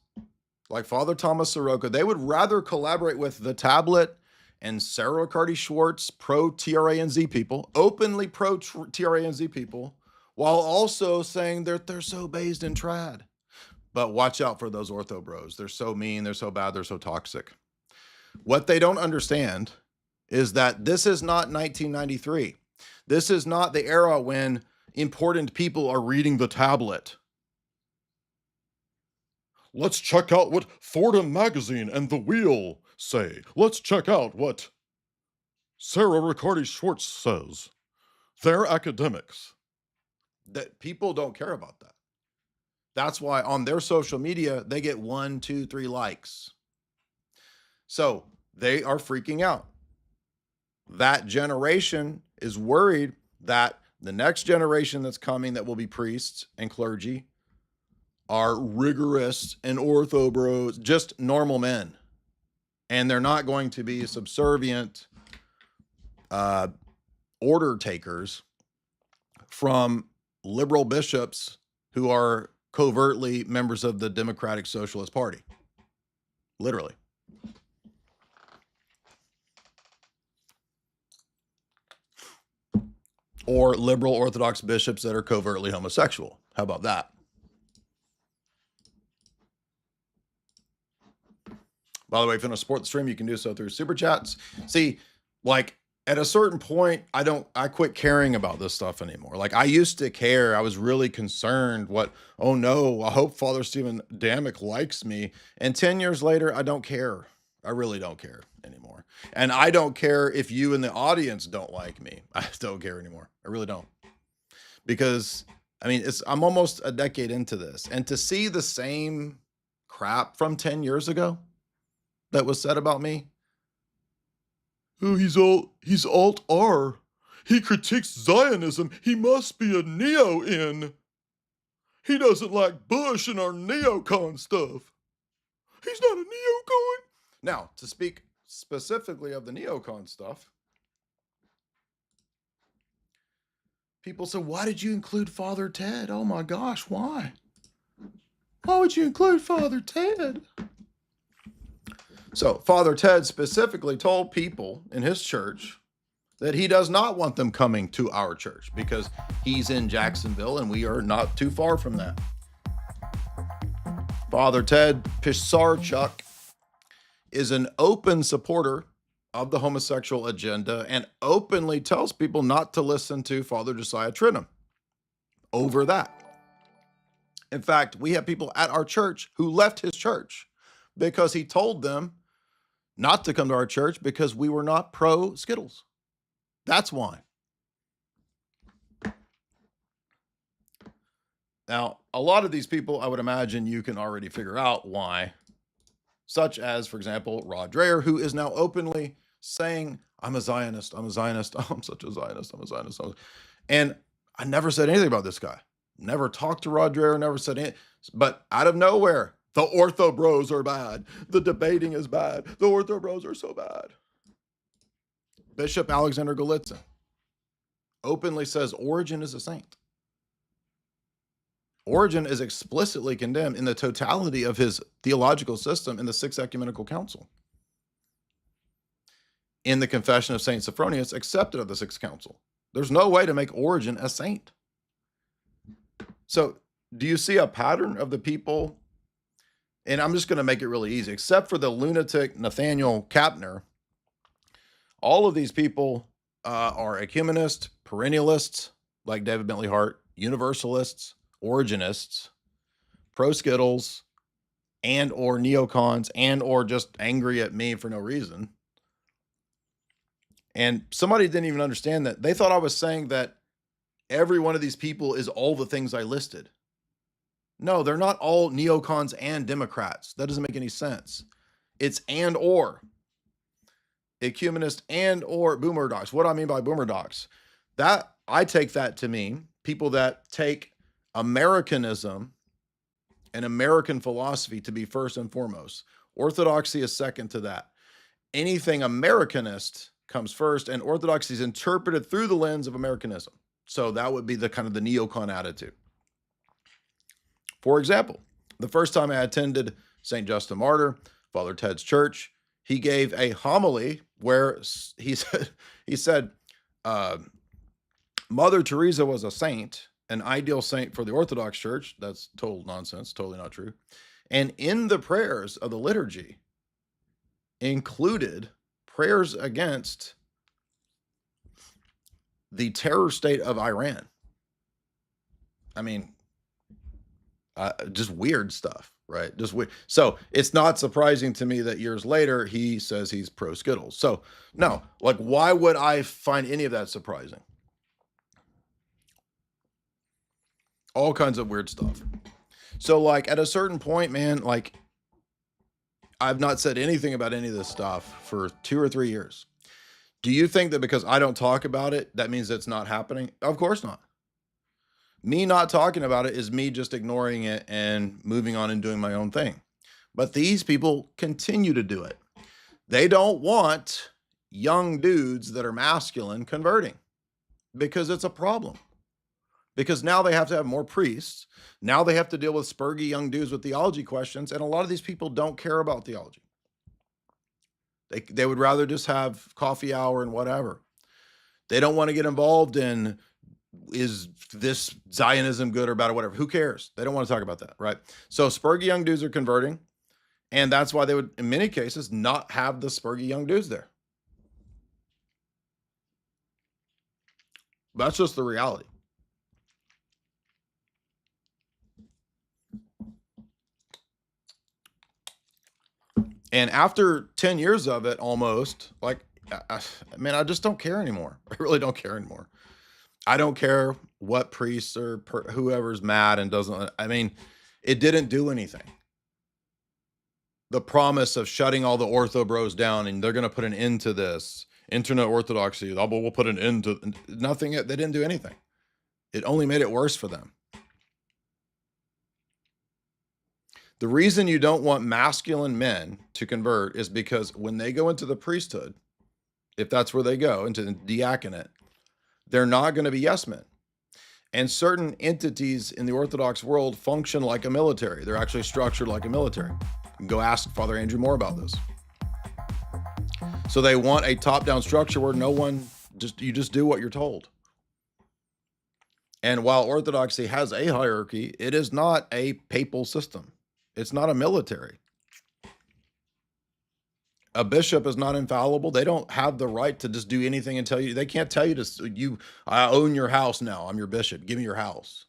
like Father Thomas Soroka, they would rather collaborate with the Tablet and Sarah Ricardi Schwartz, pro TRANZ people, openly pro TRANZ people, while also saying they're so based in trad. But watch out for those ortho bros. They're so mean, they're so bad, they're so toxic. What they don't understand is that this is not 1993. This is not the era when important people are reading the Tablet. Let's check out what Fordham Magazine and The Wheel say. Let's check out what Sarah Ricardi Schwartz says. They're academics. That people don't care about that. That's why on their social media, they get 1, 2, 3 likes. So they are freaking out. That generation is worried that the next generation that's coming that will be priests and clergy are rigorous and ortho bros, just normal men. And they're not going to be subservient order takers from liberal bishops who are covertly members of the Democratic Socialist Party. Literally. Or liberal Orthodox bishops that are covertly homosexual. How about that? By the way, if you want to support the stream, you can do so through super chats. See, like at a certain point, I quit caring about this stuff anymore. Like I used to care. I was really concerned oh no, I hope Father Stephen Damick likes me. And 10 years later, I don't care. I really don't care anymore. And I don't care if you in the audience don't like me. I don't care anymore. I really don't. Because I mean, I'm almost a decade into this. And to see the same crap from 10 years ago that was said about me. Oh, he's alt-R. He critiques Zionism. He must be a neo-in. He doesn't like Bush and our neocon stuff. He's not a neocon. Now, to speak specifically of the neocon stuff, people say, why did you include Father Ted? Oh my gosh, why? Why would you include Father Ted? So Father Ted specifically told people in his church that he does not want them coming to our church because he's in Jacksonville and we are not too far from that. Father Ted Pisarchuk is an open supporter of the homosexual agenda and openly tells people not to listen to Father Josiah Trinum over that. In fact, we have people at our church who left his church because he told them not to come to our church because we were not pro Skittles. That's why. Now, a lot of these people, I would imagine you can already figure out why, such as, for example, Rod Dreher, who is now openly saying, I'm a Zionist. I'm a Zionist. I'm such a Zionist. I'm a Zionist. And I never said anything about this guy. Never talked to Roger, never said anything. But out of nowhere, the ortho bros are bad. The debating is bad. The ortho bros are so bad. Bishop Alexander Golitsyn openly says Origen is a saint. Origen is explicitly condemned in the totality of his theological system in the Sixth Ecumenical Council. In the Confession of St. Sophronius, accepted of the Sixth Council. There's no way to make Origen a saint. So do you see a pattern of the people? And I'm just going to make it really easy, except for the lunatic Nathaniel Kapner. All of these people are ecumenists, perennialists, like David Bentley Hart, universalists, Origenists, pro-Skittles, and or neocons, and or just angry at me for no reason. And somebody didn't even understand that. They thought I was saying that every one of these people is all the things I listed. No, they're not all neocons and Democrats. That doesn't make any sense. It's and or. Ecumenist and or boomer docs. What do I mean by boomer docs? That I take that to mean people that take Americanism and American philosophy to be first and foremost. Orthodoxy is second to that. Anything Americanist comes first, and orthodoxy is interpreted through the lens of Americanism. So that would be the kind of the neocon attitude. For example, the first time I attended St. Justin Martyr, Father Ted's church, he gave a homily where he said, Mother Teresa was a saint, an ideal saint for the Orthodox Church. That's total nonsense, totally not true. And in the prayers of the liturgy included prayers against the terror state of Iran. I mean, just weird stuff, right? Just weird. So it's not surprising to me that years later he says he's pro-Skittles. So no, like, why would I find any of that surprising? All kinds of weird stuff. So like at a certain point, man, like I've not said anything about any of this stuff for 2 or 3 years. Do you think that because I don't talk about it, that means it's not happening? Of course not. Me not talking about it is me just ignoring it and moving on and doing my own thing. But these people continue to do it. They don't want young dudes that are masculine converting because it's a problem. Because now they have to have more priests. Now they have to deal with spurgy young dudes with theology questions. And a lot of these people don't care about theology. They would rather just have coffee hour and whatever. They don't want to get involved in, is this Zionism good or bad or whatever. Who cares? They don't want to talk about that, right? So spurgy young dudes are converting. And that's why they would, in many cases, not have the spurgy young dudes there. That's just the reality. And after 10 years of it, almost, like, I just don't care anymore. I really don't care anymore. I don't care what priests or whoever's mad and doesn't. I mean, it didn't do anything. The promise of shutting all the ortho bros down and they're going to put an end to this internet orthodoxy. We'll put an end to nothing. They didn't do anything. It only made it worse for them. The reason you don't want masculine men to convert is because when they go into the priesthood, if that's where they go, into the diaconate, they're not going to be yes men. And certain entities in the Orthodox world function like a military. They're actually structured like a military. You can go ask Father Andrew more about this. So they want a top-down structure where you just do what you're told. And while Orthodoxy has a hierarchy, it is not a papal system. It's not a military. A bishop is not infallible. They don't have the right to just do anything and tell you. They can't tell you I own your house now. I'm your bishop. Give me your house.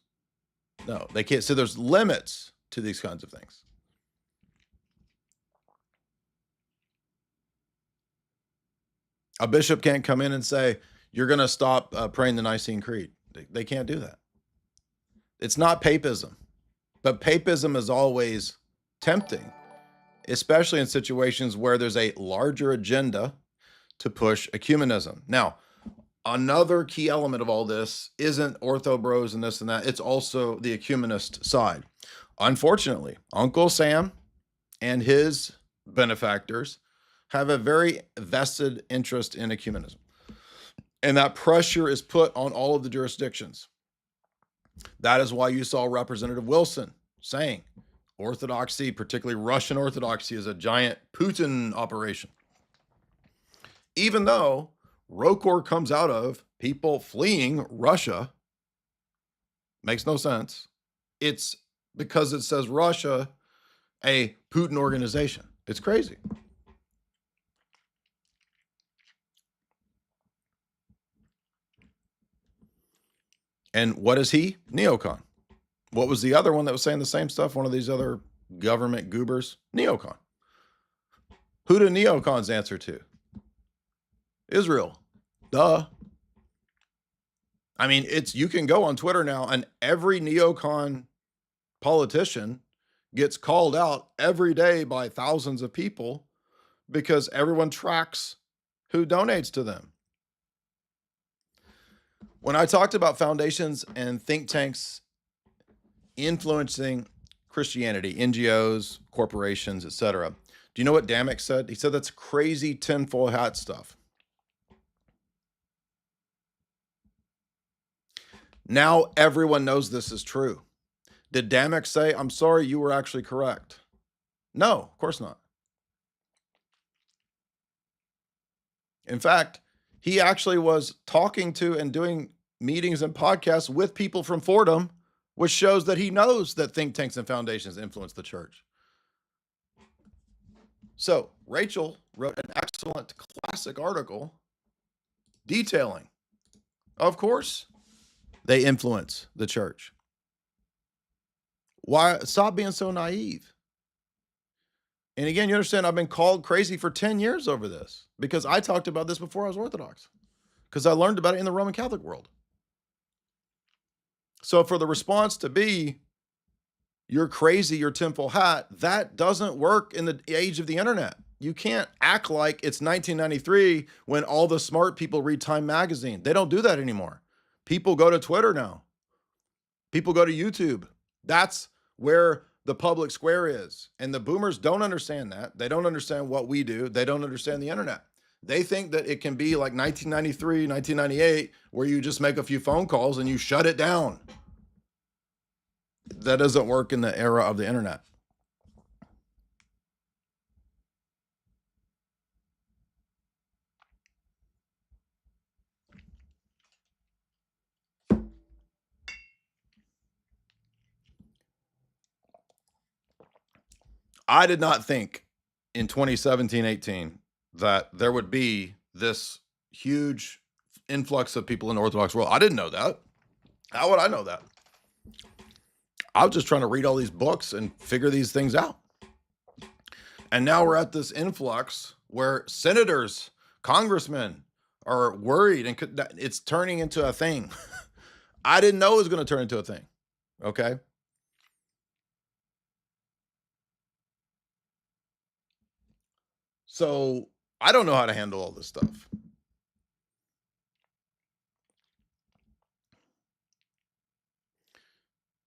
No, they can't. So there's limits to these kinds of things. A bishop can't come in and say, you're going to stop praying the Nicene Creed. They can't do that. It's not papism. But papism is always tempting, especially in situations where there's a larger agenda to push ecumenism. Now, another key element of all this isn't ortho bros and this and that. It's also the ecumenist side. Unfortunately, Uncle Sam and his benefactors have a very vested interest in ecumenism. And that pressure is put on all of the jurisdictions. That is why you saw Representative Wilson saying Orthodoxy, particularly Russian Orthodoxy, is a giant Putin operation. Even though ROKOR comes out of people fleeing Russia, makes no sense. It's because it says Russia, a Putin organization. It's crazy. And what is he? Neocon. What was the other one that was saying the same stuff? One of these other government goobers? Neocon. Who do neocons answer to? Israel. Duh. I mean, you can go on Twitter now and every neocon politician gets called out every day by thousands of people because everyone tracks who donates to them. When I talked about foundations and think tanks influencing Christianity, NGOs, corporations, etc., do you know what Damick said? He said that's crazy tinfoil hat stuff. Now everyone knows this is true. Did Damick say, I'm sorry, you were actually correct? No, of course not. In fact, he actually was talking to and doing meetings and podcasts with people from Fordham, which shows that he knows that think tanks and foundations influence the church. So Rachel wrote an excellent classic article detailing, of course, they influence the church. Why? Stop being so naive. And again, you understand, I've been called crazy for 10 years over this because I talked about this before I was Orthodox, because I learned about it in the Roman Catholic world. So for the response to be, you're crazy, you're tinfoil hat, that doesn't work in the age of the internet. You can't act like it's 1993 when all the smart people read Time magazine. They don't do that anymore. People go to Twitter now. People go to YouTube. That's where the public square is. And the boomers don't understand that. They don't understand what we do. They don't understand the internet. They think that it can be like 1993, 1998, where you just make a few phone calls and you shut it down. That doesn't work in the era of the internet. I did not think in 2017-18 that there would be this huge influx of people in the Orthodox world. I didn't know that. How would I know that? I was just trying to read all these books and figure these things out. And now we're at this influx where senators, congressmen are worried and it's turning into a thing. I didn't know it was going to turn into a thing. Okay. So I don't know how to handle all this stuff.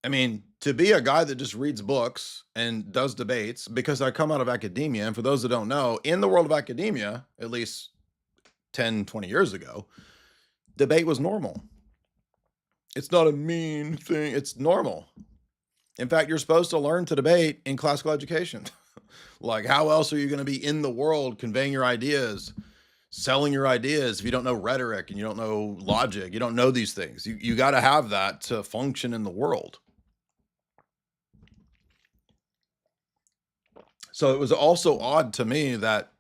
I mean, to be a guy that just reads books and does debates, because I come out of academia, and for those that don't know, in the world of academia, at least 10, 20 years ago, debate was normal. It's not a mean thing. It's normal. In fact, you're supposed to learn to debate in classical education. Like, how else are you going to be in the world conveying your ideas, selling your ideas if you don't know rhetoric and you don't know logic? You don't know these things. You got to have that to function in the world. So it was also odd to me that,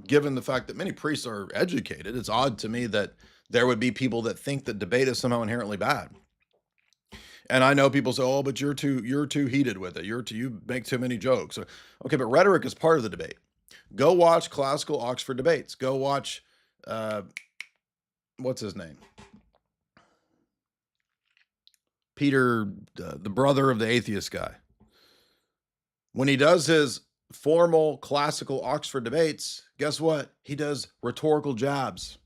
given the fact that many priests are educated, it's odd to me that there would be people that think that debate is somehow inherently bad. And I know people say, "Oh, but you're too heated with it. You make too many jokes." Okay, but rhetoric is part of the debate. Go watch classical Oxford debates. Go watch, what's his name? Peter, the brother of the atheist guy. When he does his formal classical Oxford debates, guess what? He does rhetorical jabs.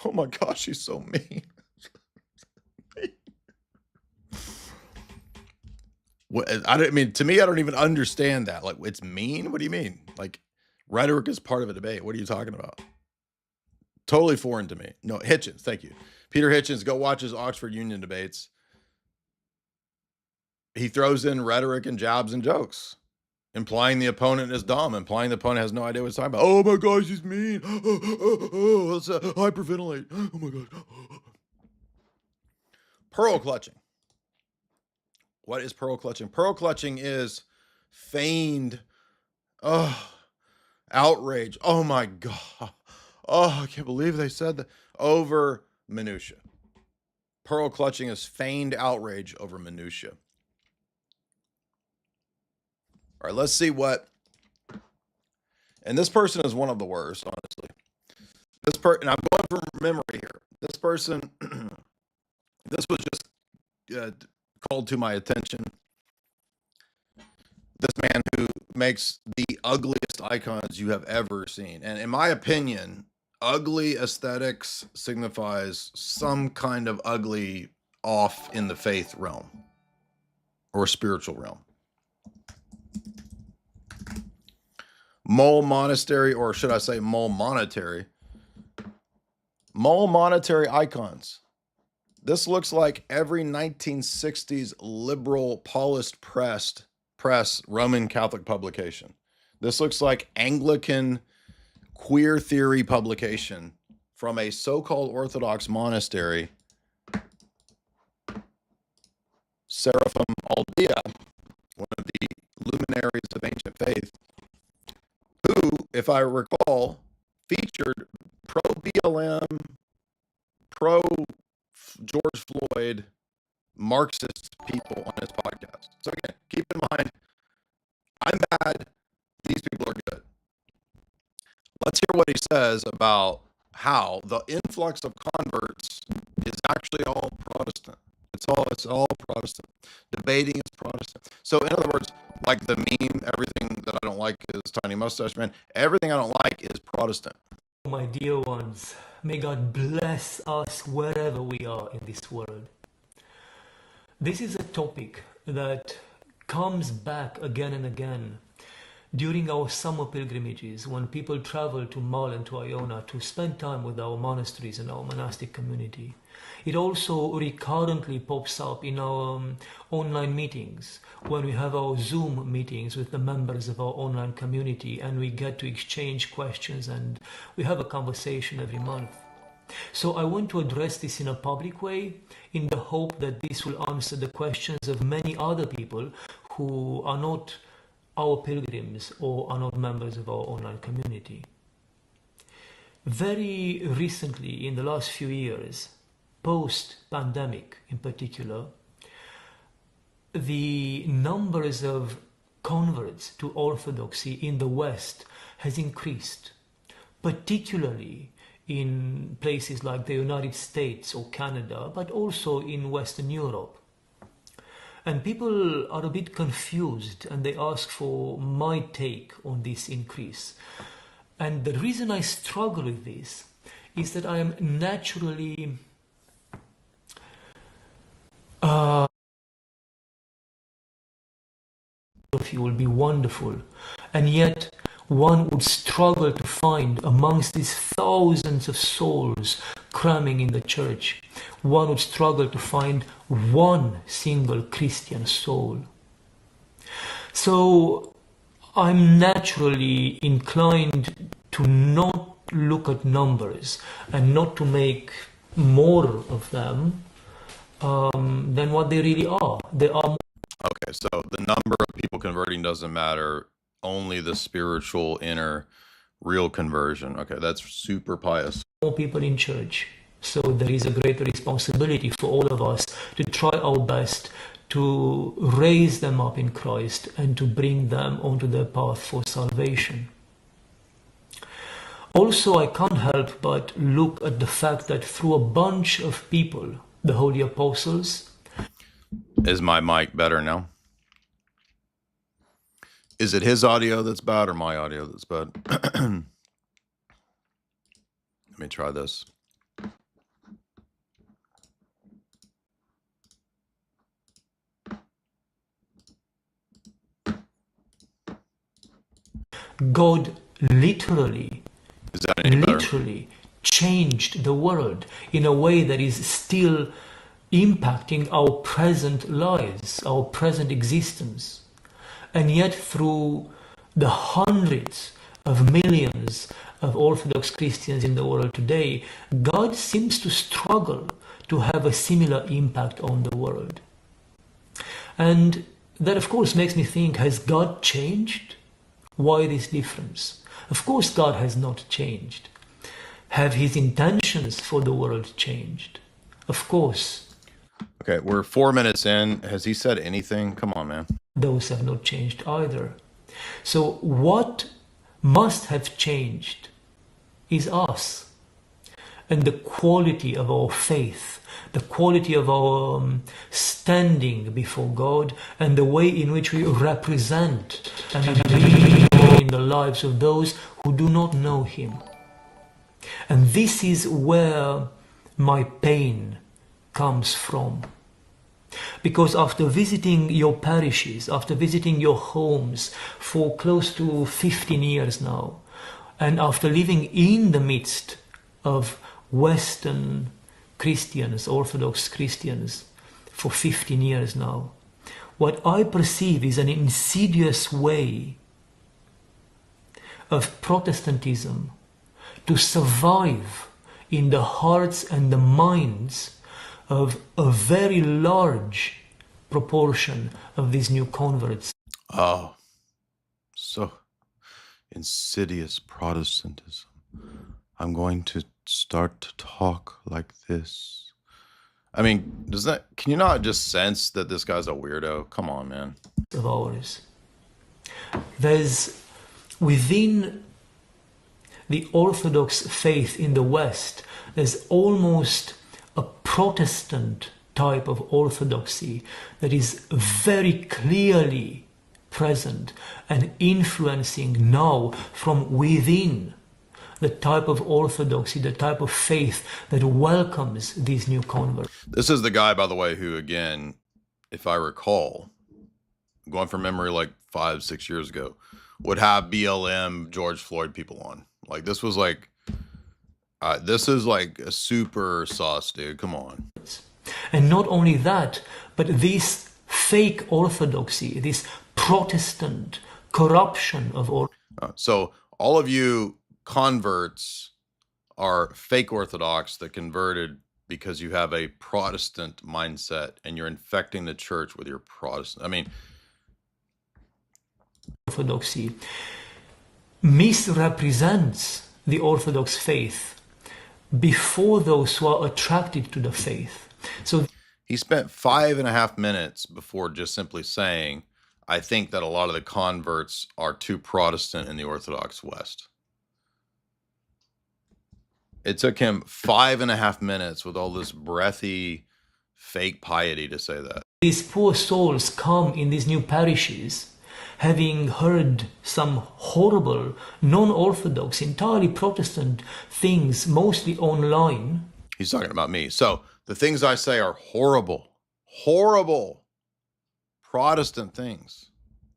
Oh my gosh, he's so mean. What, I mean, to me, I don't even understand that. Like, it's mean? What do you mean? Like, rhetoric is part of a debate. What are you talking about? Totally foreign to me. No, Hitchens, thank you. Peter Hitchens, go watch his Oxford Union debates. He throws in rhetoric and jabs and jokes, implying the opponent is dumb, implying the opponent has no idea what he's talking about. Oh my gosh, he's mean. Let's hyperventilate. Oh my gosh. Pearl clutching. What is pearl clutching? Pearl clutching is feigned outrage. Oh my God. Oh, I can't believe they said that. Over minutia. Pearl clutching is feigned outrage over minutia. All right, let's see what. And this person is one of the worst, honestly. And I'm going from memory here. This person, this was just called to my attention. This man who makes the ugliest icons you have ever seen. And in my opinion, ugly aesthetics signifies some kind of ugly off in the faith realm or spiritual realm. Mole monastery, or should I say mole monetary? Mole monetary icons. This looks like every 1960s liberal polished press Roman Catholic publication. This looks like Anglican queer theory publication from a so-called Orthodox monastery, Seraphim Aldea, one of the luminaries of ancient faith, who, if I recall, featured pro-BLM, pro-George Floyd, Marxist people on his podcast. So again, keep in mind, I'm bad, these people are good. Let's hear what he says about how the influx of converts is actually all Protestant. It's all Protestant. Debating is Protestant. So in other words, like the meme, everything that I don't like is Tiny Mustache Man. Everything I don't like is Protestant. My dear ones, may God bless us wherever we are in this world. This is a topic that comes back again and again during our summer pilgrimages, when people travel to Mal and to Iona to spend time with our monasteries and our monastic community. It also recurrently pops up in our online meetings, when we have our Zoom meetings with the members of our online community, and we get to exchange questions and we have a conversation every month. So I want to address this in a public way, in the hope that this will answer the questions of many other people who are not our pilgrims or are not members of our online community. Very recently, in the last few years, post-pandemic in particular, the numbers of converts to Orthodoxy in the West has increased, particularly in places like the United States or Canada, but also in Western Europe. And people are a bit confused, and they ask for my take on this increase. And the reason I struggle with this is that I am naturally of you will be wonderful, and yet one would struggle to find amongst these thousands of souls cramming in the church, one would struggle to find one single Christian soul. So I'm naturally inclined to not look at numbers and not to make more of them than what they really are. They are. Okay, so the number of people converting doesn't matter, only the spiritual inner real conversion. Okay, that's super pious. More people in church. So there is a greater responsibility for all of us to try our best to raise them up in Christ and to bring them onto their path for salvation. Also, I can't help but look at the fact that through a bunch of people, the holy apostles... Is my mic better now? Is it his audio that's bad or my audio that's bad? Let me try this. God literally Is that any better? literally changed the world in a way that is still impacting our present lives, our present existence. And yet, through the hundreds of millions of Orthodox Christians in the world today, God seems to struggle to have a similar impact on the world. And that, of course, makes me think, has God changed? Why this difference? Of course, God has not changed. Have his intentions for the world changed? Of course, Okay, we're 4 minutes in. Has he said anything? Come on, man. those have not changed either. So, what must have changed is us and the quality of our faith, the quality of our standing before God, and the way in which we represent and live in the lives of those who do not know Him. And this is where my pain comes from. Because after visiting your parishes, after visiting your homes for close to 15 years now, and after living in the midst of Western Christians, Orthodox Christians, for 15 years now, what I perceive is an insidious way of Protestantism to survive in the hearts and the minds of a very large proportion of these new converts. Oh, so insidious Protestantism. I'm going to start to talk like this. I mean, can you not just sense that this guy's a weirdo? Come on, man. Of ours. There's within the Orthodox faith in the West, there's almost a Protestant type of orthodoxy that is very clearly present and influencing now from within the type of orthodoxy, the type of faith that welcomes these new converts. This is the guy, by the way, who, again, if I recall, going from memory like 5-6 years ago, would have BLM George Floyd people on. Like, this was like, this is like a super sauce, dude. Come on. And not only that, but this fake orthodoxy, this Protestant corruption of So all of you converts are fake Orthodox that converted because you have a Protestant mindset and you're infecting the church with your Protestant. I mean, orthodoxy misrepresents the Orthodox faith before those who are attracted to the faith. So he spent 5.5 minutes before just simply saying, I think that a lot of the converts are too Protestant in the Orthodox West. It took him 5.5 minutes with all this breathy, fake piety to say that. these poor souls come in these new parishes having heard some horrible, non-Orthodox, entirely Protestant things, mostly online. He's talking about me. So the things I say are horrible, horrible Protestant things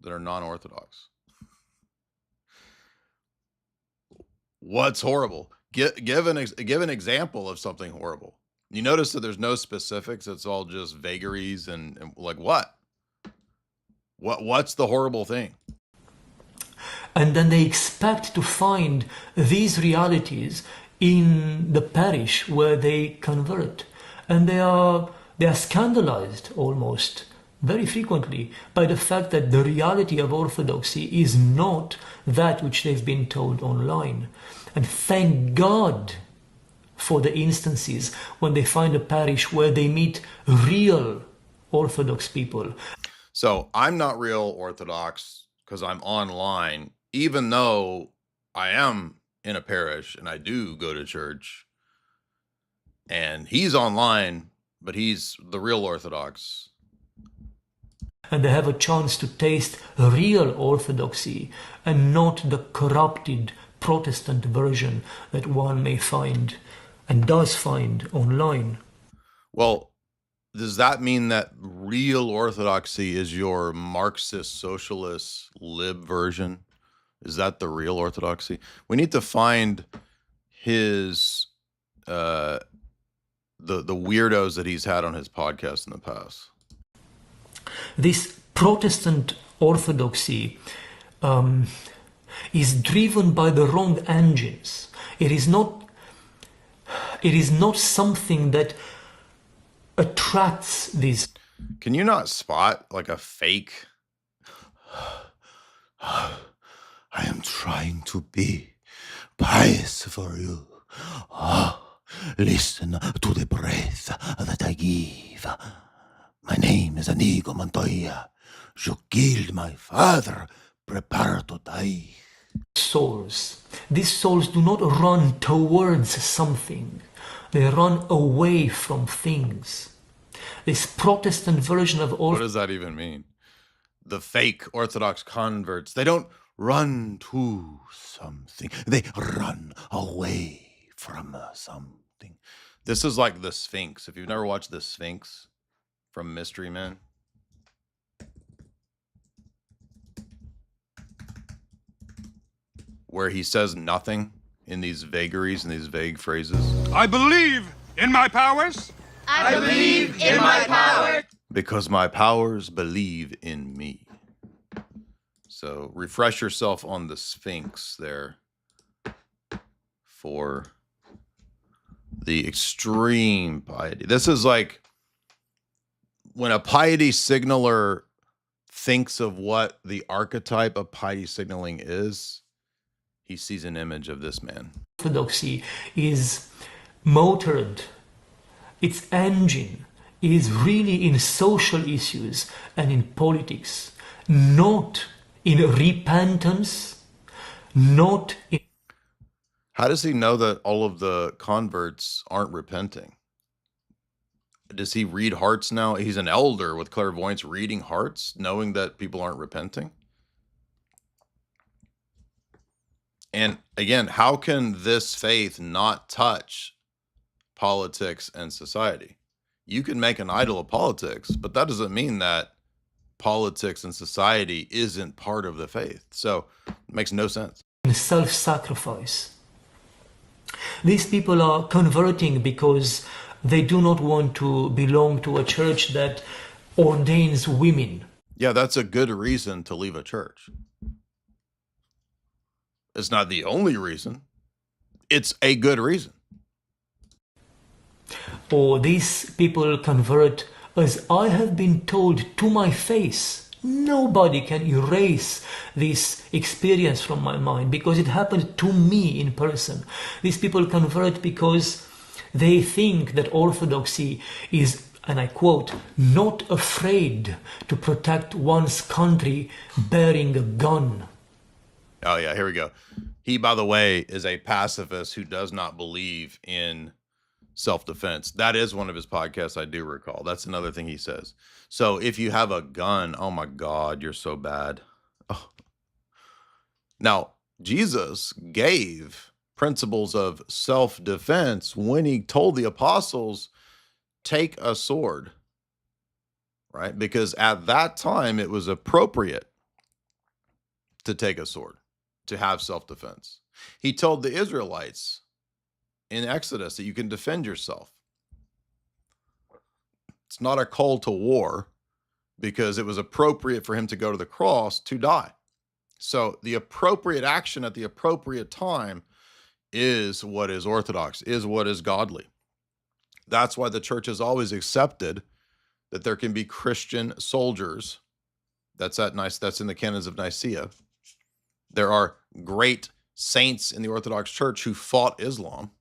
that are non-Orthodox. What's horrible? Give an example of something horrible. You notice that there's no specifics. It's all just vagaries and like what? What's the horrible thing? And then they expect to find these realities in the parish where they convert. And they are scandalized almost very frequently by the fact that the reality of Orthodoxy is not that which they've been told online. And thank God for the instances when they find a parish where they meet real Orthodox people. So I'm not real Orthodox because I'm online, even though I am in a parish and I do go to church. And he's online, but he's the real Orthodox. and they have a chance to taste real orthodoxy and not the corrupted Protestant version that one may find and does find online. Well, does that mean that real orthodoxy is your Marxist, socialist, lib version? Is that the real orthodoxy? We need to find his the weirdos that he's had on his podcast in the past. This Protestant orthodoxy is driven by the wrong engines. It is not something that attracts these. Can you not spot like a fake? I am trying to be pious for you. Listen to the breath that I give. My name is Inigo Montoya. You killed my father. Prepare to die. Souls. These souls do not run towards something. They run away from things. This Protestant version of What does that even mean? The fake Orthodox converts, they don't run to something. They run away from something. This is like the Sphinx. If you've never watched the Sphinx from Mystery Men, where he says nothing in these vagaries and these vague phrases. I believe in my powers. I believe in my power. Because my powers believe in me. So refresh yourself on the Sphinx there for the extreme piety. This is like when a piety signaler thinks of what the archetype of piety signaling is, he sees an image of this man. Orthodoxy is motored. Its engine is really in social issues and in politics, not in repentance, not in... How does he know that all of the converts aren't repenting? Does he read hearts now? He's an elder with clairvoyance reading hearts, knowing that people aren't repenting? And again, how can this faith not touch politics and society? You can make an idol of politics, but that doesn't mean that politics and society isn't part of the faith. So it makes no sense. self-sacrifice. These people are converting because they do not want to belong to a church that ordains women. Yeah, that's a good reason to leave a church. It's not the only reason. It's a good reason. Or these people convert as I have been told to my face. Nobody can erase this experience from my mind because it happened to me in person. These people convert because they think that orthodoxy is, and I quote, not afraid to protect one's country bearing a gun. Oh, yeah, here we go. He, by the way, is a pacifist who does not believe in self-defense. That is one of his podcasts, I do recall. That's another thing he says. So if you have a gun, oh my God, you're so bad. Oh. Now, Jesus gave principles of self-defense when he told the apostles, take a sword, right? Because at that time, it was appropriate to take a sword, to have self-defense. He told the Israelites in Exodus that you can defend yourself. It's not a call to war because it was appropriate for him to go to the cross to die. So the appropriate action at the appropriate time is what is orthodox, is what is godly. That's why the church has always accepted that there can be Christian soldiers. That's in the canons of Nicaea. There are great saints in the Orthodox Church who fought Islam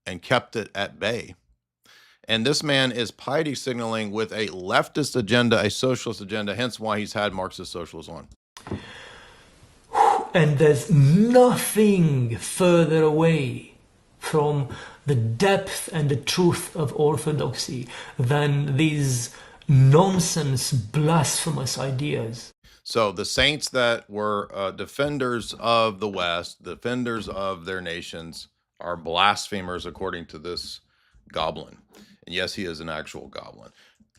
and kept it at bay. And this man is piety signaling with a leftist agenda, a socialist agenda, hence why he's had Marxist socialists on. And there's nothing further away from the depth and the truth of orthodoxy than these nonsense, blasphemous ideas. So the saints that were defenders of the West, defenders of their nations, are blasphemers according to this goblin. And yes, he is an actual goblin.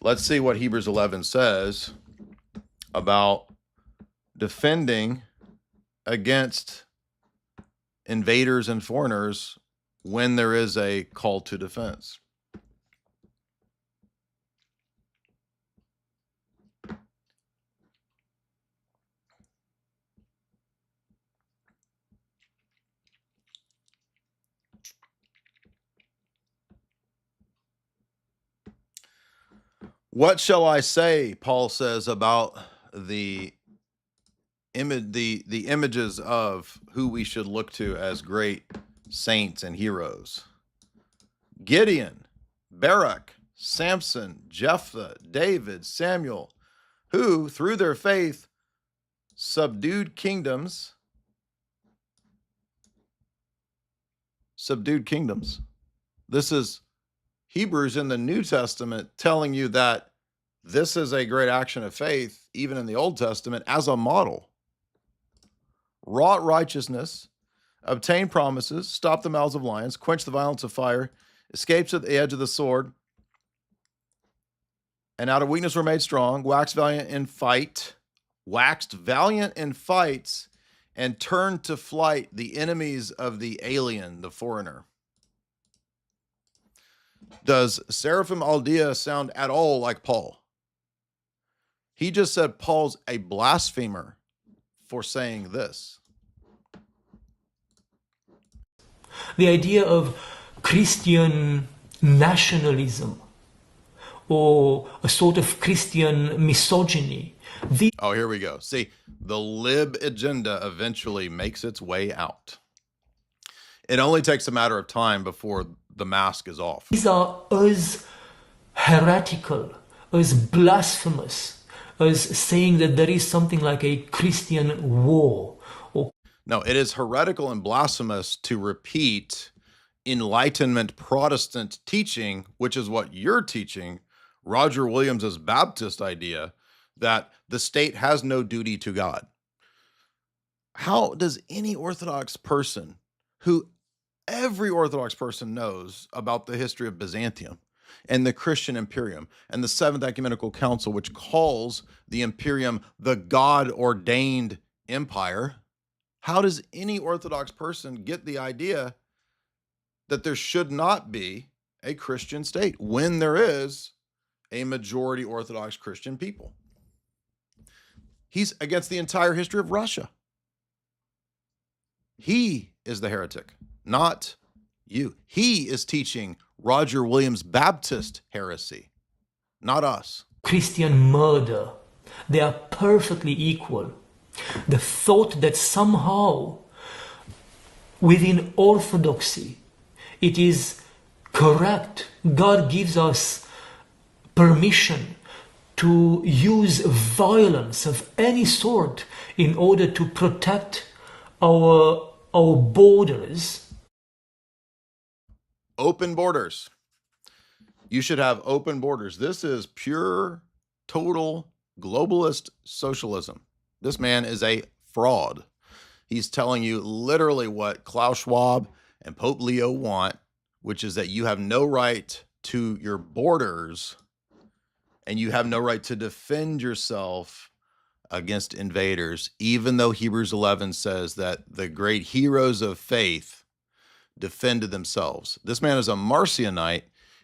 Let's see what Hebrews 11 says about defending against invaders and foreigners when there is a call to defense. What shall I say, Paul says, about the images of who we should look to as great saints and heroes? Gideon, Barak, Samson, Jephthah, David, Samuel, who through their faith subdued kingdoms. This is Hebrews in the New Testament telling you that this is a great action of faith, even in the Old Testament, as a model. Wrought righteousness, obtained promises, stopped the mouths of lions, quenched the violence of fire, escaped at the edge of the sword, and out of weakness were made strong, waxed valiant in fights, and turned to flight the enemies of the alien, the foreigner. Does Seraphim Aldea sound at all like Paul? He just said Paul's a blasphemer for saying this. The idea of Christian nationalism or a sort of Christian misogyny. Oh, here we go. See, the lib agenda eventually makes its way out. It only takes a matter of time before the mask is off. These are as heretical, as blasphemous, as saying that there is something like a Christian war. No, it is heretical and blasphemous to repeat Enlightenment Protestant teaching, which is what you're teaching, Roger Williams's Baptist idea, that the state has no duty to God. How does any Orthodox person, who every Orthodox person knows about the history of Byzantium and the Christian Imperium and the Seventh Ecumenical Council, which calls the Imperium the God-ordained empire, how does any Orthodox person get the idea that there should not be a Christian state when there is a majority Orthodox Christian people? He's against the entire history of Russia. He is the heretic, not you. He is teaching Roger Williams' Baptist heresy, not us. Christian murder. They are perfectly equal. The thought that somehow within orthodoxy it is correct, God gives us permission to use violence of any sort in order to protect our borders. Open borders. You should have open borders. This is pure, total globalist socialism. This man is a fraud. He's telling you literally what Klaus Schwab and Pope Leo want, which is that you have no right to your borders and you have no right to defend yourself against invaders, even though Hebrews 11 says that the great heroes of faith defended themselves. This man is a Marcionite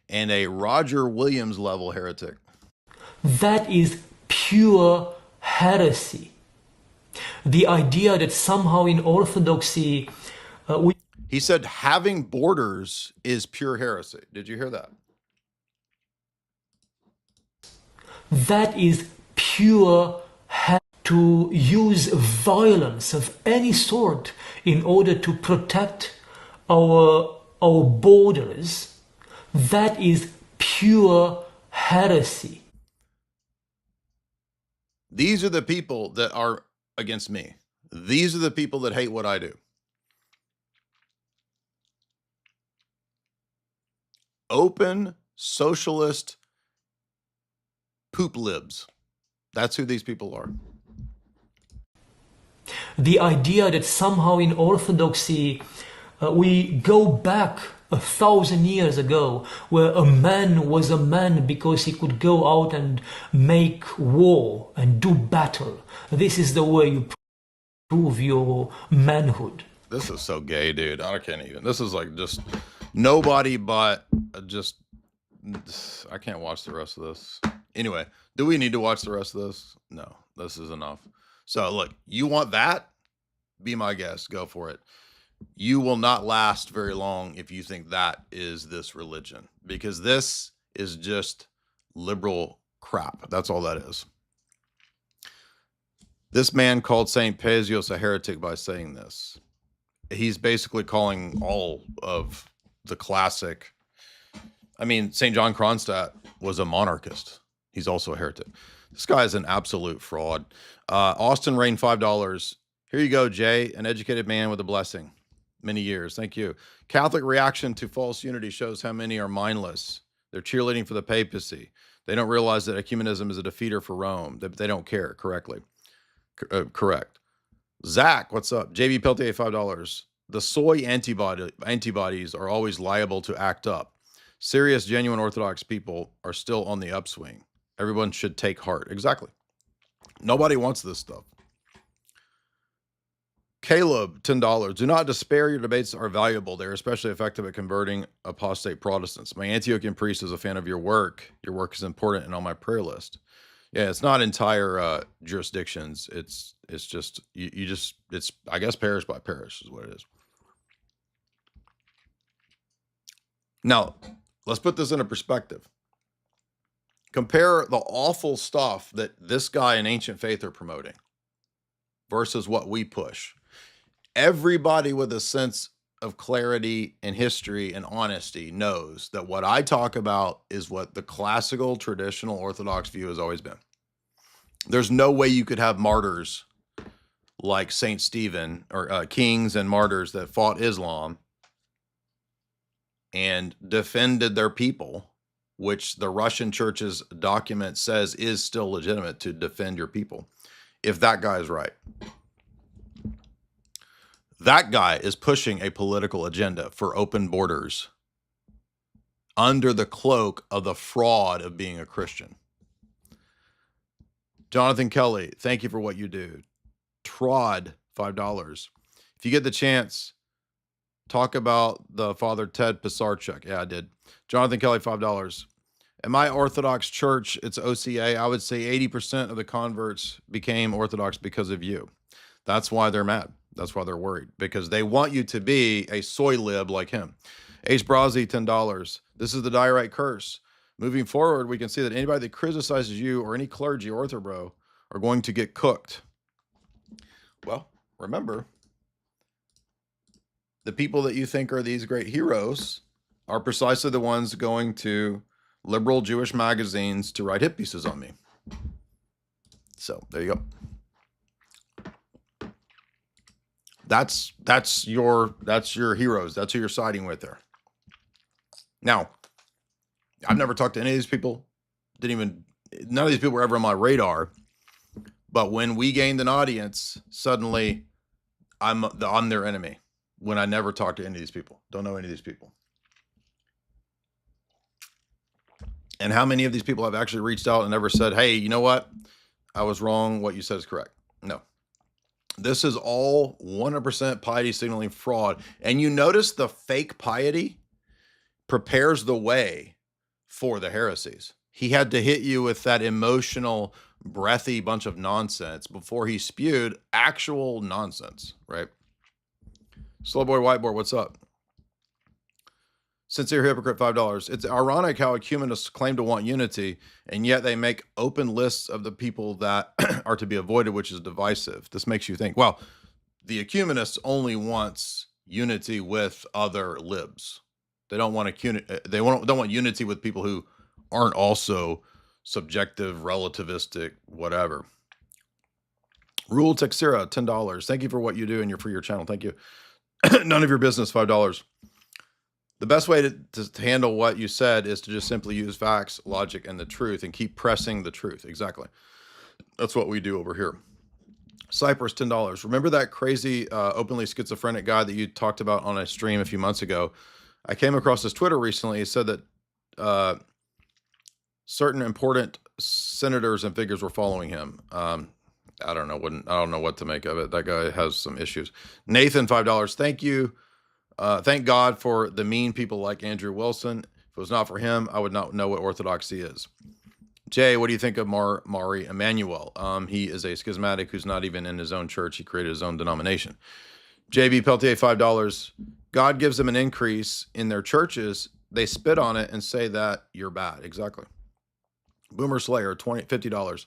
and a Roger Williams level heretic. That is pure heresy. The idea that somehow in orthodoxy He said having borders is pure heresy. Did you hear that? That is pure heresy. To use violence of any sort in order to protect our borders, that is pure heresy. These are the people that are against me. These are the people that hate what I do. Open socialist Poop libs. That's who these people are. The idea that somehow in Orthodoxy we go back 1,000 years ago, where a man was a man because he could go out and make war and do battle. This is the way you prove your manhood. This is so gay, dude. I can't even. This is like just nobody but just. I can't watch the rest of this. Anyway, do we need to watch the rest of this? No, this is enough. So look, you want that? Be my guest. Go for it. You will not last very long if you think that is this religion, because this is just liberal crap. That's all that is. This man called St. Paisios a heretic by saying this. He's basically calling all of the classic. I mean, St. John Kronstadt was a monarchist. He's also a heretic. This guy is an absolute fraud. Austin Rain, $5. Here you go, Jay, an educated man with a blessing. Many years. Thank you. Catholic reaction to false unity shows how many are mindless. They're cheerleading for the papacy. They don't realize that ecumenism is a defeater for Rome. They don't care correctly. Correct. Zach, what's up? JB Peltier, $5. The soy antibodies are always liable to act up. Serious, genuine Orthodox people are still on the upswing. Everyone should take heart. Exactly. Nobody wants this stuff. Caleb, $10. Do not despair. Your debates are valuable. They're especially effective at converting apostate Protestants. My Antiochian priest is a fan of your work. Your work is important and on my prayer list. Yeah, it's not entire jurisdictions. It's just you just it's I guess parish by parish is what it is. Now, let's put this into perspective. Compare the awful stuff that this guy in Ancient Faith are promoting versus what we push. Everybody with a sense of clarity and history and honesty knows that what I talk about is what the classical traditional Orthodox view has always been. There's no way you could have martyrs like Saint Stephen or kings and martyrs that fought Islam and defended their people, which the Russian church's document says is still legitimate to defend your people, if that guy is right. That guy is pushing a political agenda for open borders under the cloak of the fraud of being a Christian. Jonathan Kelly, thank you for what you do. Trod, $5. If you get the chance, talk about the Father Ted Pisarchuk. Yeah, I did. Jonathan Kelly, $5. In my Orthodox church, it's OCA. I would say 80% of the converts became Orthodox because of you. That's why they're mad. That's why they're worried, because they want you to be a soy lib like him. H. Brazi, $10. This is the diorite curse. Moving forward, we can see that anybody that criticizes you or any clergy or orthobro are going to get cooked. Well, remember, the people that you think are these great heroes are precisely the ones going to liberal Jewish magazines to write hit pieces on me. So there you go. That's your heroes. That's who you're siding with there. Now, I've never talked to any of these people. None of these people were ever on my radar. But when we gained an audience, suddenly I'm their enemy. When I never talked to any of these people. Don't know any of these people. And how many of these people have actually reached out and never said, hey, you know what? I was wrong. What you said is correct. No. This is all 100% piety signaling fraud. And you notice the fake piety prepares the way for the heresies. He had to hit you with that emotional, breathy bunch of nonsense before he spewed actual nonsense, right? Slowboy Whiteboard, what's up? Sincere Hypocrite, $5. It's ironic how ecumenists claim to want unity, and yet they make open lists of the people that are to be avoided, which is divisive. This makes you think, well, the ecumenists only wants unity with other libs. They don't want don't want unity with people who aren't also subjective, relativistic, whatever. Rule Texera, $10. Thank you for what you do and for your channel. Thank you. None of your business, $5. the best way to handle what you said is to just simply use facts, logic, and the truth, and keep pressing the truth. Exactly. That's what we do over here. Cypress, $10. Remember that crazy openly schizophrenic guy that you talked about on a stream a few months ago? I came across his Twitter recently. He said that certain important senators and figures were following him. I don't know what to make of it. That guy has some issues. Nathan, $5. Thank you. Thank God for the mean people like Andrew Wilson. If it was not for him, I would not know what orthodoxy is. Jay, what do you think of Mari Emanuel? He is a schismatic who's not even in his own church. He created his own denomination. JB Peltier, $5. God gives them an increase in their churches. They spit on it and say that you're bad. Exactly. Boomer Slayer, $50.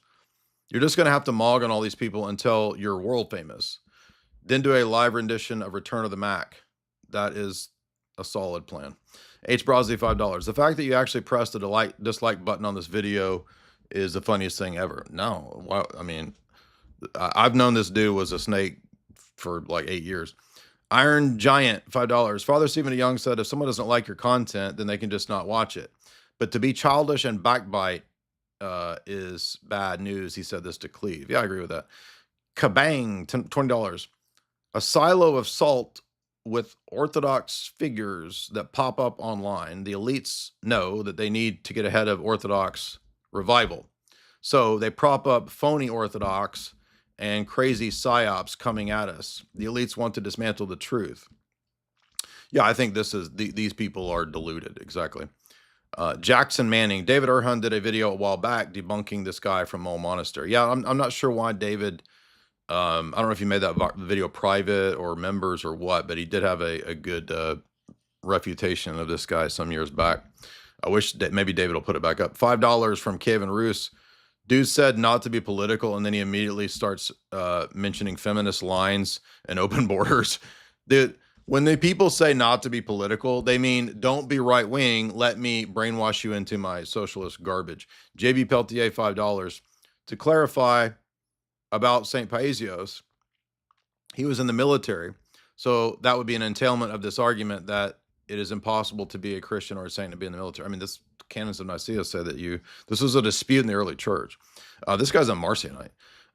You're just going to have to mog on all these people until you're world famous. Then do a live rendition of Return of the Mac. That is a solid plan. H. Brosley, $5. The fact that you actually pressed the dislike button on this video is the funniest thing ever. No, well, I mean, I've known this dude was a snake for like 8 years. Iron Giant, $5. Father Stephen Young said, if someone doesn't like your content, then they can just not watch it. But to be childish and backbite is bad news. He said this to Cleve. Yeah, I agree with that. Kabang, $20. A silo of salt with orthodox figures that pop up online. The elites know that they need to get ahead of orthodox revival. So they prop up phony orthodox and crazy psyops coming at us. The elites want to dismantle the truth. Yeah, I think these people are deluded. Exactly. Jackson Manning, David Erhun did a video a while back debunking this guy from Mole Monastery. Yeah, I'm not sure why David, I don't know if he made that video private or members or what, but he did have a good refutation of this guy some years back. I wish that maybe David will put it back up. $5 from Kevin Roos. Dude said not to be political, and then he immediately starts mentioning feminist lines and open borders. Dude, when the people say not to be political, they mean don't be right wing. Let me brainwash you into my socialist garbage. JB Peltier, $5. To clarify about St. Paisios, he was in the military. So that would be an entailment of this argument that it is impossible to be a Christian or a saint to be in the military. I mean, this canons of Nicaea said that this was a dispute in the early church. This guy's a Marcionite.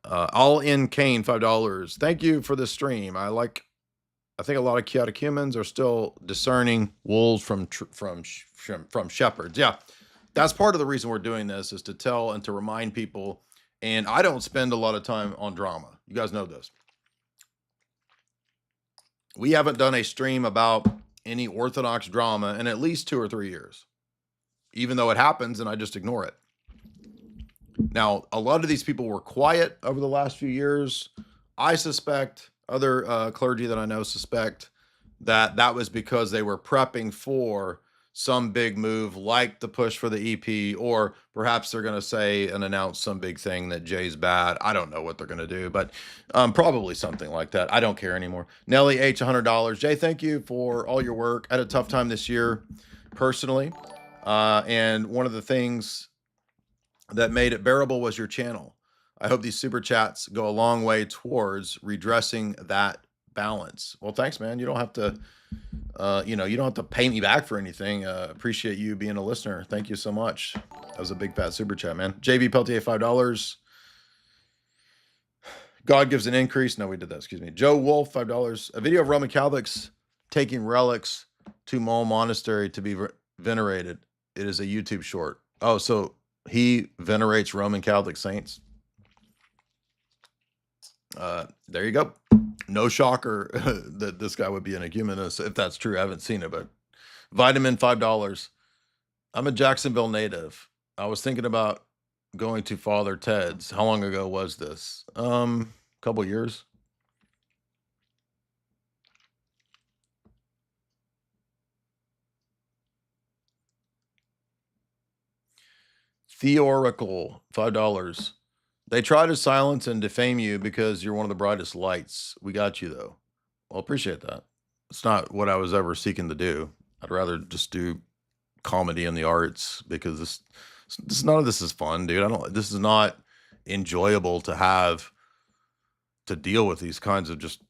All in Cain, $5. Thank you for this stream. I think a lot of catechumens are still discerning wolves from shepherds. Yeah, that's part of the reason we're doing this, is to tell and to remind people. And I don't spend a lot of time on drama. You guys know this. We haven't done a stream about any Orthodox drama in at least 2 or 3 years, even though it happens and I just ignore it. Now, a lot of these people were quiet over the last few years. I suspect, other clergy that I know suspect, that was because they were prepping for some big move like the push for the EP, or perhaps they're going to say and announce some big thing that Jay's bad. I don't know what they're going to do, but probably something like that. I don't care anymore. Nelly H, $100. Jay, thank you for all your work. I had a tough time this year personally. And one of the things that made it bearable was your channel. I hope these super chats go a long way towards redressing that balance. Well, thanks, man. You don't have to, you don't have to pay me back for anything. Appreciate you being a listener. Thank you so much. That was a big fat super chat, man. JB Peltier, $5. God gives an increase. No, we did that. Excuse me. Joe Wolf, $5. A video of Roman Catholics taking relics to Mole Monastery to be venerated. It is a YouTube short. Oh, so he venerates Roman Catholic saints. There you go. No shocker that this guy would be an ecumenist, if that's true. I haven't seen it, but Vitamin, $5. I'm a Jacksonville native. I was thinking about going to Father Ted's. How long ago was this? Couple years. Theorical, $5. They try to silence and defame you because you're one of the brightest lights. We got you, though. Well, appreciate that. It's not what I was ever seeking to do. I'd rather just do comedy and the arts, because none of this is fun, dude. This is not enjoyable to have to deal with these kinds of just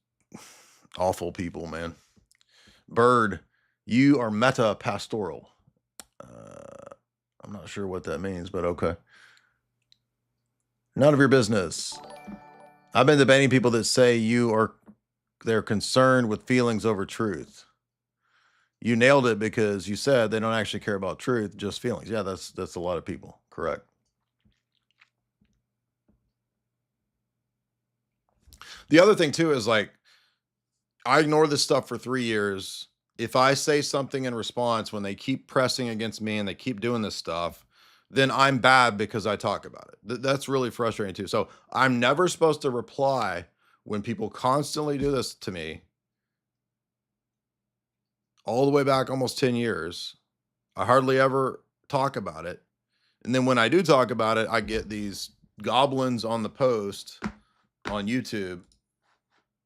awful people, man. Bird, You are meta pastoral. I'm not sure what that means, but okay. None of your business. I've been debating people that say they're concerned with feelings over truth. You nailed it because you said they don't actually care about truth, just feelings. Yeah, that's a lot of people. Correct. The other thing too is like, I ignore this stuff for 3 years. If I say something in response when they keep pressing against me and they keep doing this stuff, then I'm bad because I talk about it. That's really frustrating too. So I'm never supposed to reply when people constantly do this to me. All the way back almost 10 years. I hardly ever talk about it. And then when I do talk about it, I get these goblins on the post on YouTube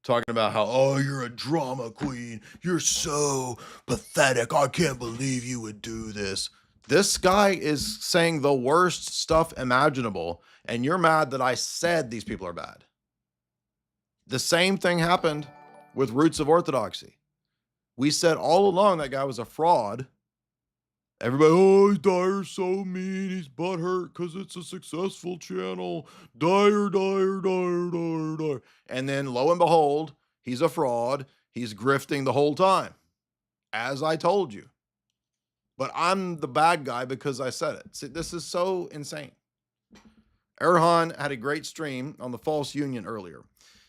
talking about how, oh, you're a drama queen. You're so pathetic. I can't believe you would do this. This guy is saying the worst stuff imaginable, and you're mad that I said these people are bad. The same thing happened with Roots of Orthodoxy. We said all along that guy was a fraud. Everybody, oh, Dyer's so mean. He's butthurt because it's a successful channel. Dyer. And then lo and behold, he's a fraud. He's grifting the whole time, as I told you. But I'm the bad guy because I said it. See, this is so insane. Erhan had a great stream on the false union earlier.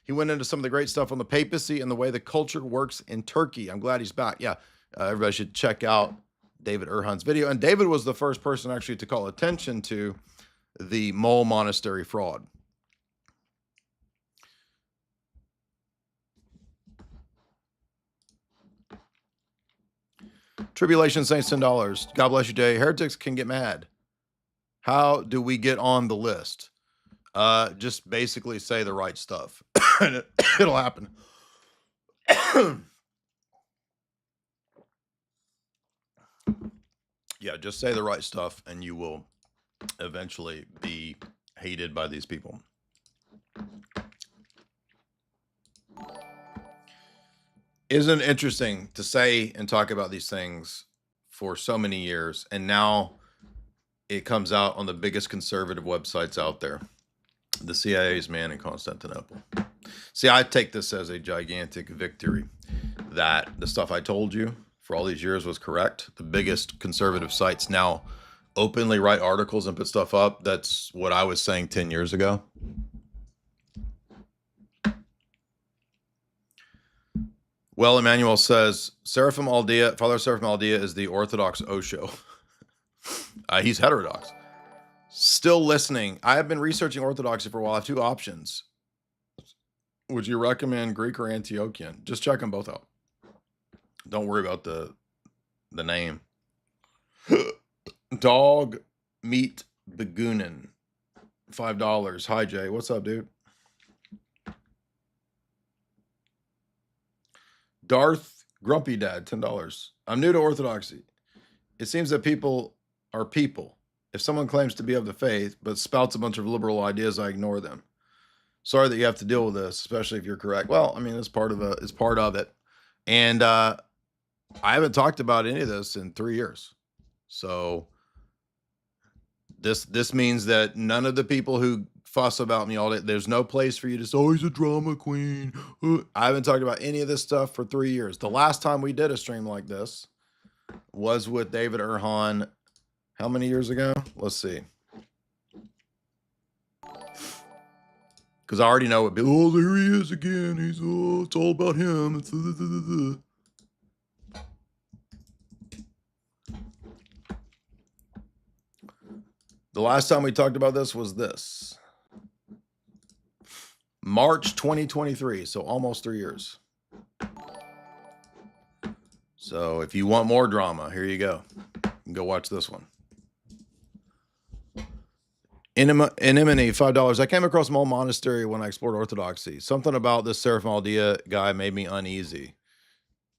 He went into some of the great stuff on the papacy and the way the culture works in Turkey. I'm glad he's back. Yeah, everybody should check out David Erhan's video. And David was the first person actually to call attention to the Mole Monastery fraud. Tribulation Saints, $10. God bless you, Jay. Heretics can get mad. How do we get on the list? Just basically say the right stuff. And it'll happen. Yeah, just say the right stuff and you will eventually be hated by these people. Isn't it interesting to say and talk about these things for so many years, and now it comes out on the biggest conservative websites out there? The CIA's man in Constantinople. See, I take this as a gigantic victory that the stuff I told you for all these years was correct. The biggest conservative sites now openly write articles and put stuff up. That's what I was saying 10 years ago. Well, Emmanuel says, Seraphim Aldea, Father Seraphim Aldea is the Orthodox Osho. He's heterodox. Still listening. I have been researching Orthodoxy for a while. I have two options. Would you recommend Greek or Antiochian? Just check them both out. Don't worry about the name. Dog Meat Begunin, $5. Hi, Jay. What's up, dude? Darth Grumpy Dad, $10. I'm new to Orthodoxy. It seems that people are people. If someone claims to be of the faith, but spouts a bunch of liberal ideas, I ignore them. Sorry that you have to deal with this, especially if you're correct. Well, I mean, it's part of it. And I haven't talked about any of this in 3 years. So this means that none of the people who fuss about me all day, there's no place for you to say, oh, he's a drama queen. I haven't talked about any of this stuff for 3 years. The last time we did a stream like this was with David Erhan. How many years ago? Let's see. Because I already know what. Oh, there he is again. It's all about him. The last time we talked about this was this. March 2023, so almost 3 years. So if you want more drama, here you go. You can go watch this one. Anemone, $5. I came across Mole Monastery when I explored Orthodoxy. Something about this Seraphim Aldea guy made me uneasy.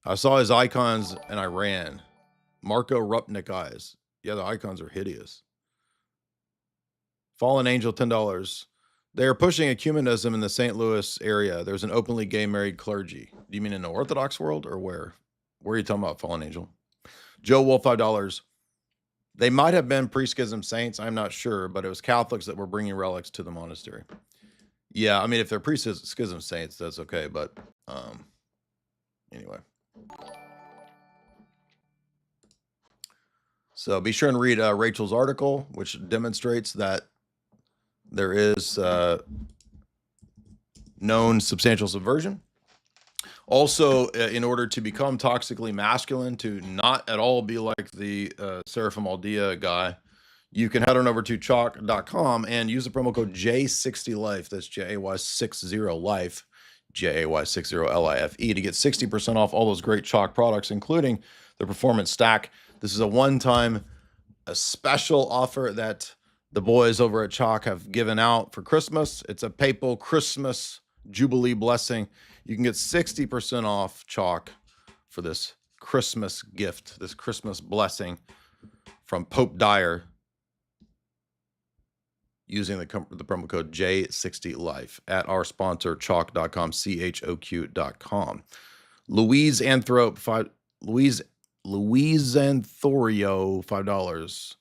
I saw his icons and I ran. Marco Rupnik eyes. Yeah, the icons are hideous. Fallen Angel, $10. They are pushing ecumenism in the St. Louis area. There's an openly gay married clergy. Do you mean in the Orthodox world or where? Where are you talking about, Fallen Angel? Joe Wolf, $5. They might have been pre-schism saints. I'm not sure, but it was Catholics that were bringing relics to the monastery. Yeah, I mean, if they're pre-schism saints, that's okay. But anyway. So be sure and read Rachel's article, which demonstrates that there is known substantial subversion. Also, in order to become toxically masculine, to not at all be like the Seraphim Aldea guy, you can head on over to chalk.com and use the promo code J60Life. That's JAY60Life, JAY60LIFE, to get 60% off all those great Chalk products, including the Performance Stack. This is a one-time, a special offer that the boys over at Chalk have given out for Christmas. It's a papal Christmas Jubilee blessing. You can get 60% off Chalk for this Christmas gift, this Christmas blessing from Pope Dyer, using the promo code J60Life at our sponsor, chalk.com, CHOQ.com. Louise Anthrope, Louise Anthorio, $5.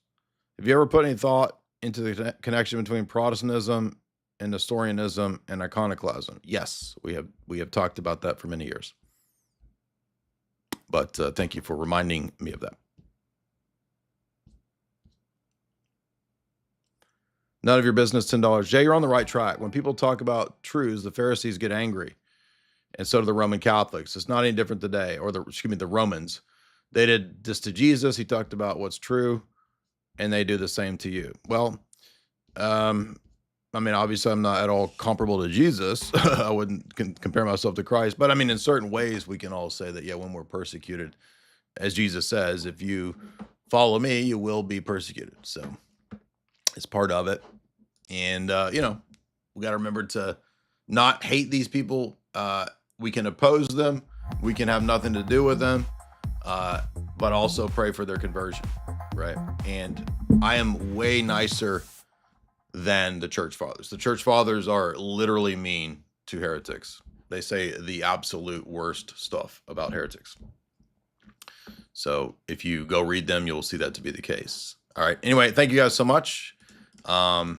Have you ever put any thought into the connection between Protestantism and Nestorianism and iconoclasm? Yes, we have talked about that for many years. But thank you for reminding me of that. None of your business, $10. Jay, you're on the right track. When people talk about truths, the Pharisees get angry, and so do the Roman Catholics. It's not any different today, or the Romans. They did this to Jesus. He talked about what's true, and they do the same to you. Well, I mean, obviously, I'm not at all comparable to Jesus. I wouldn't compare myself to Christ. But I mean, in certain ways, we can all say that, yeah, when we're persecuted, as Jesus says, if you follow me, you will be persecuted. So it's part of it. And, we got to remember to not hate these people. We can oppose them. We can have nothing to do with them, but also pray for their conversion, right? And I am way nicer than the church fathers. The church fathers are literally mean to heretics. They say the absolute worst stuff about heretics. So if you go read them, you'll see that to be the case. All right. Anyway, thank you guys so much.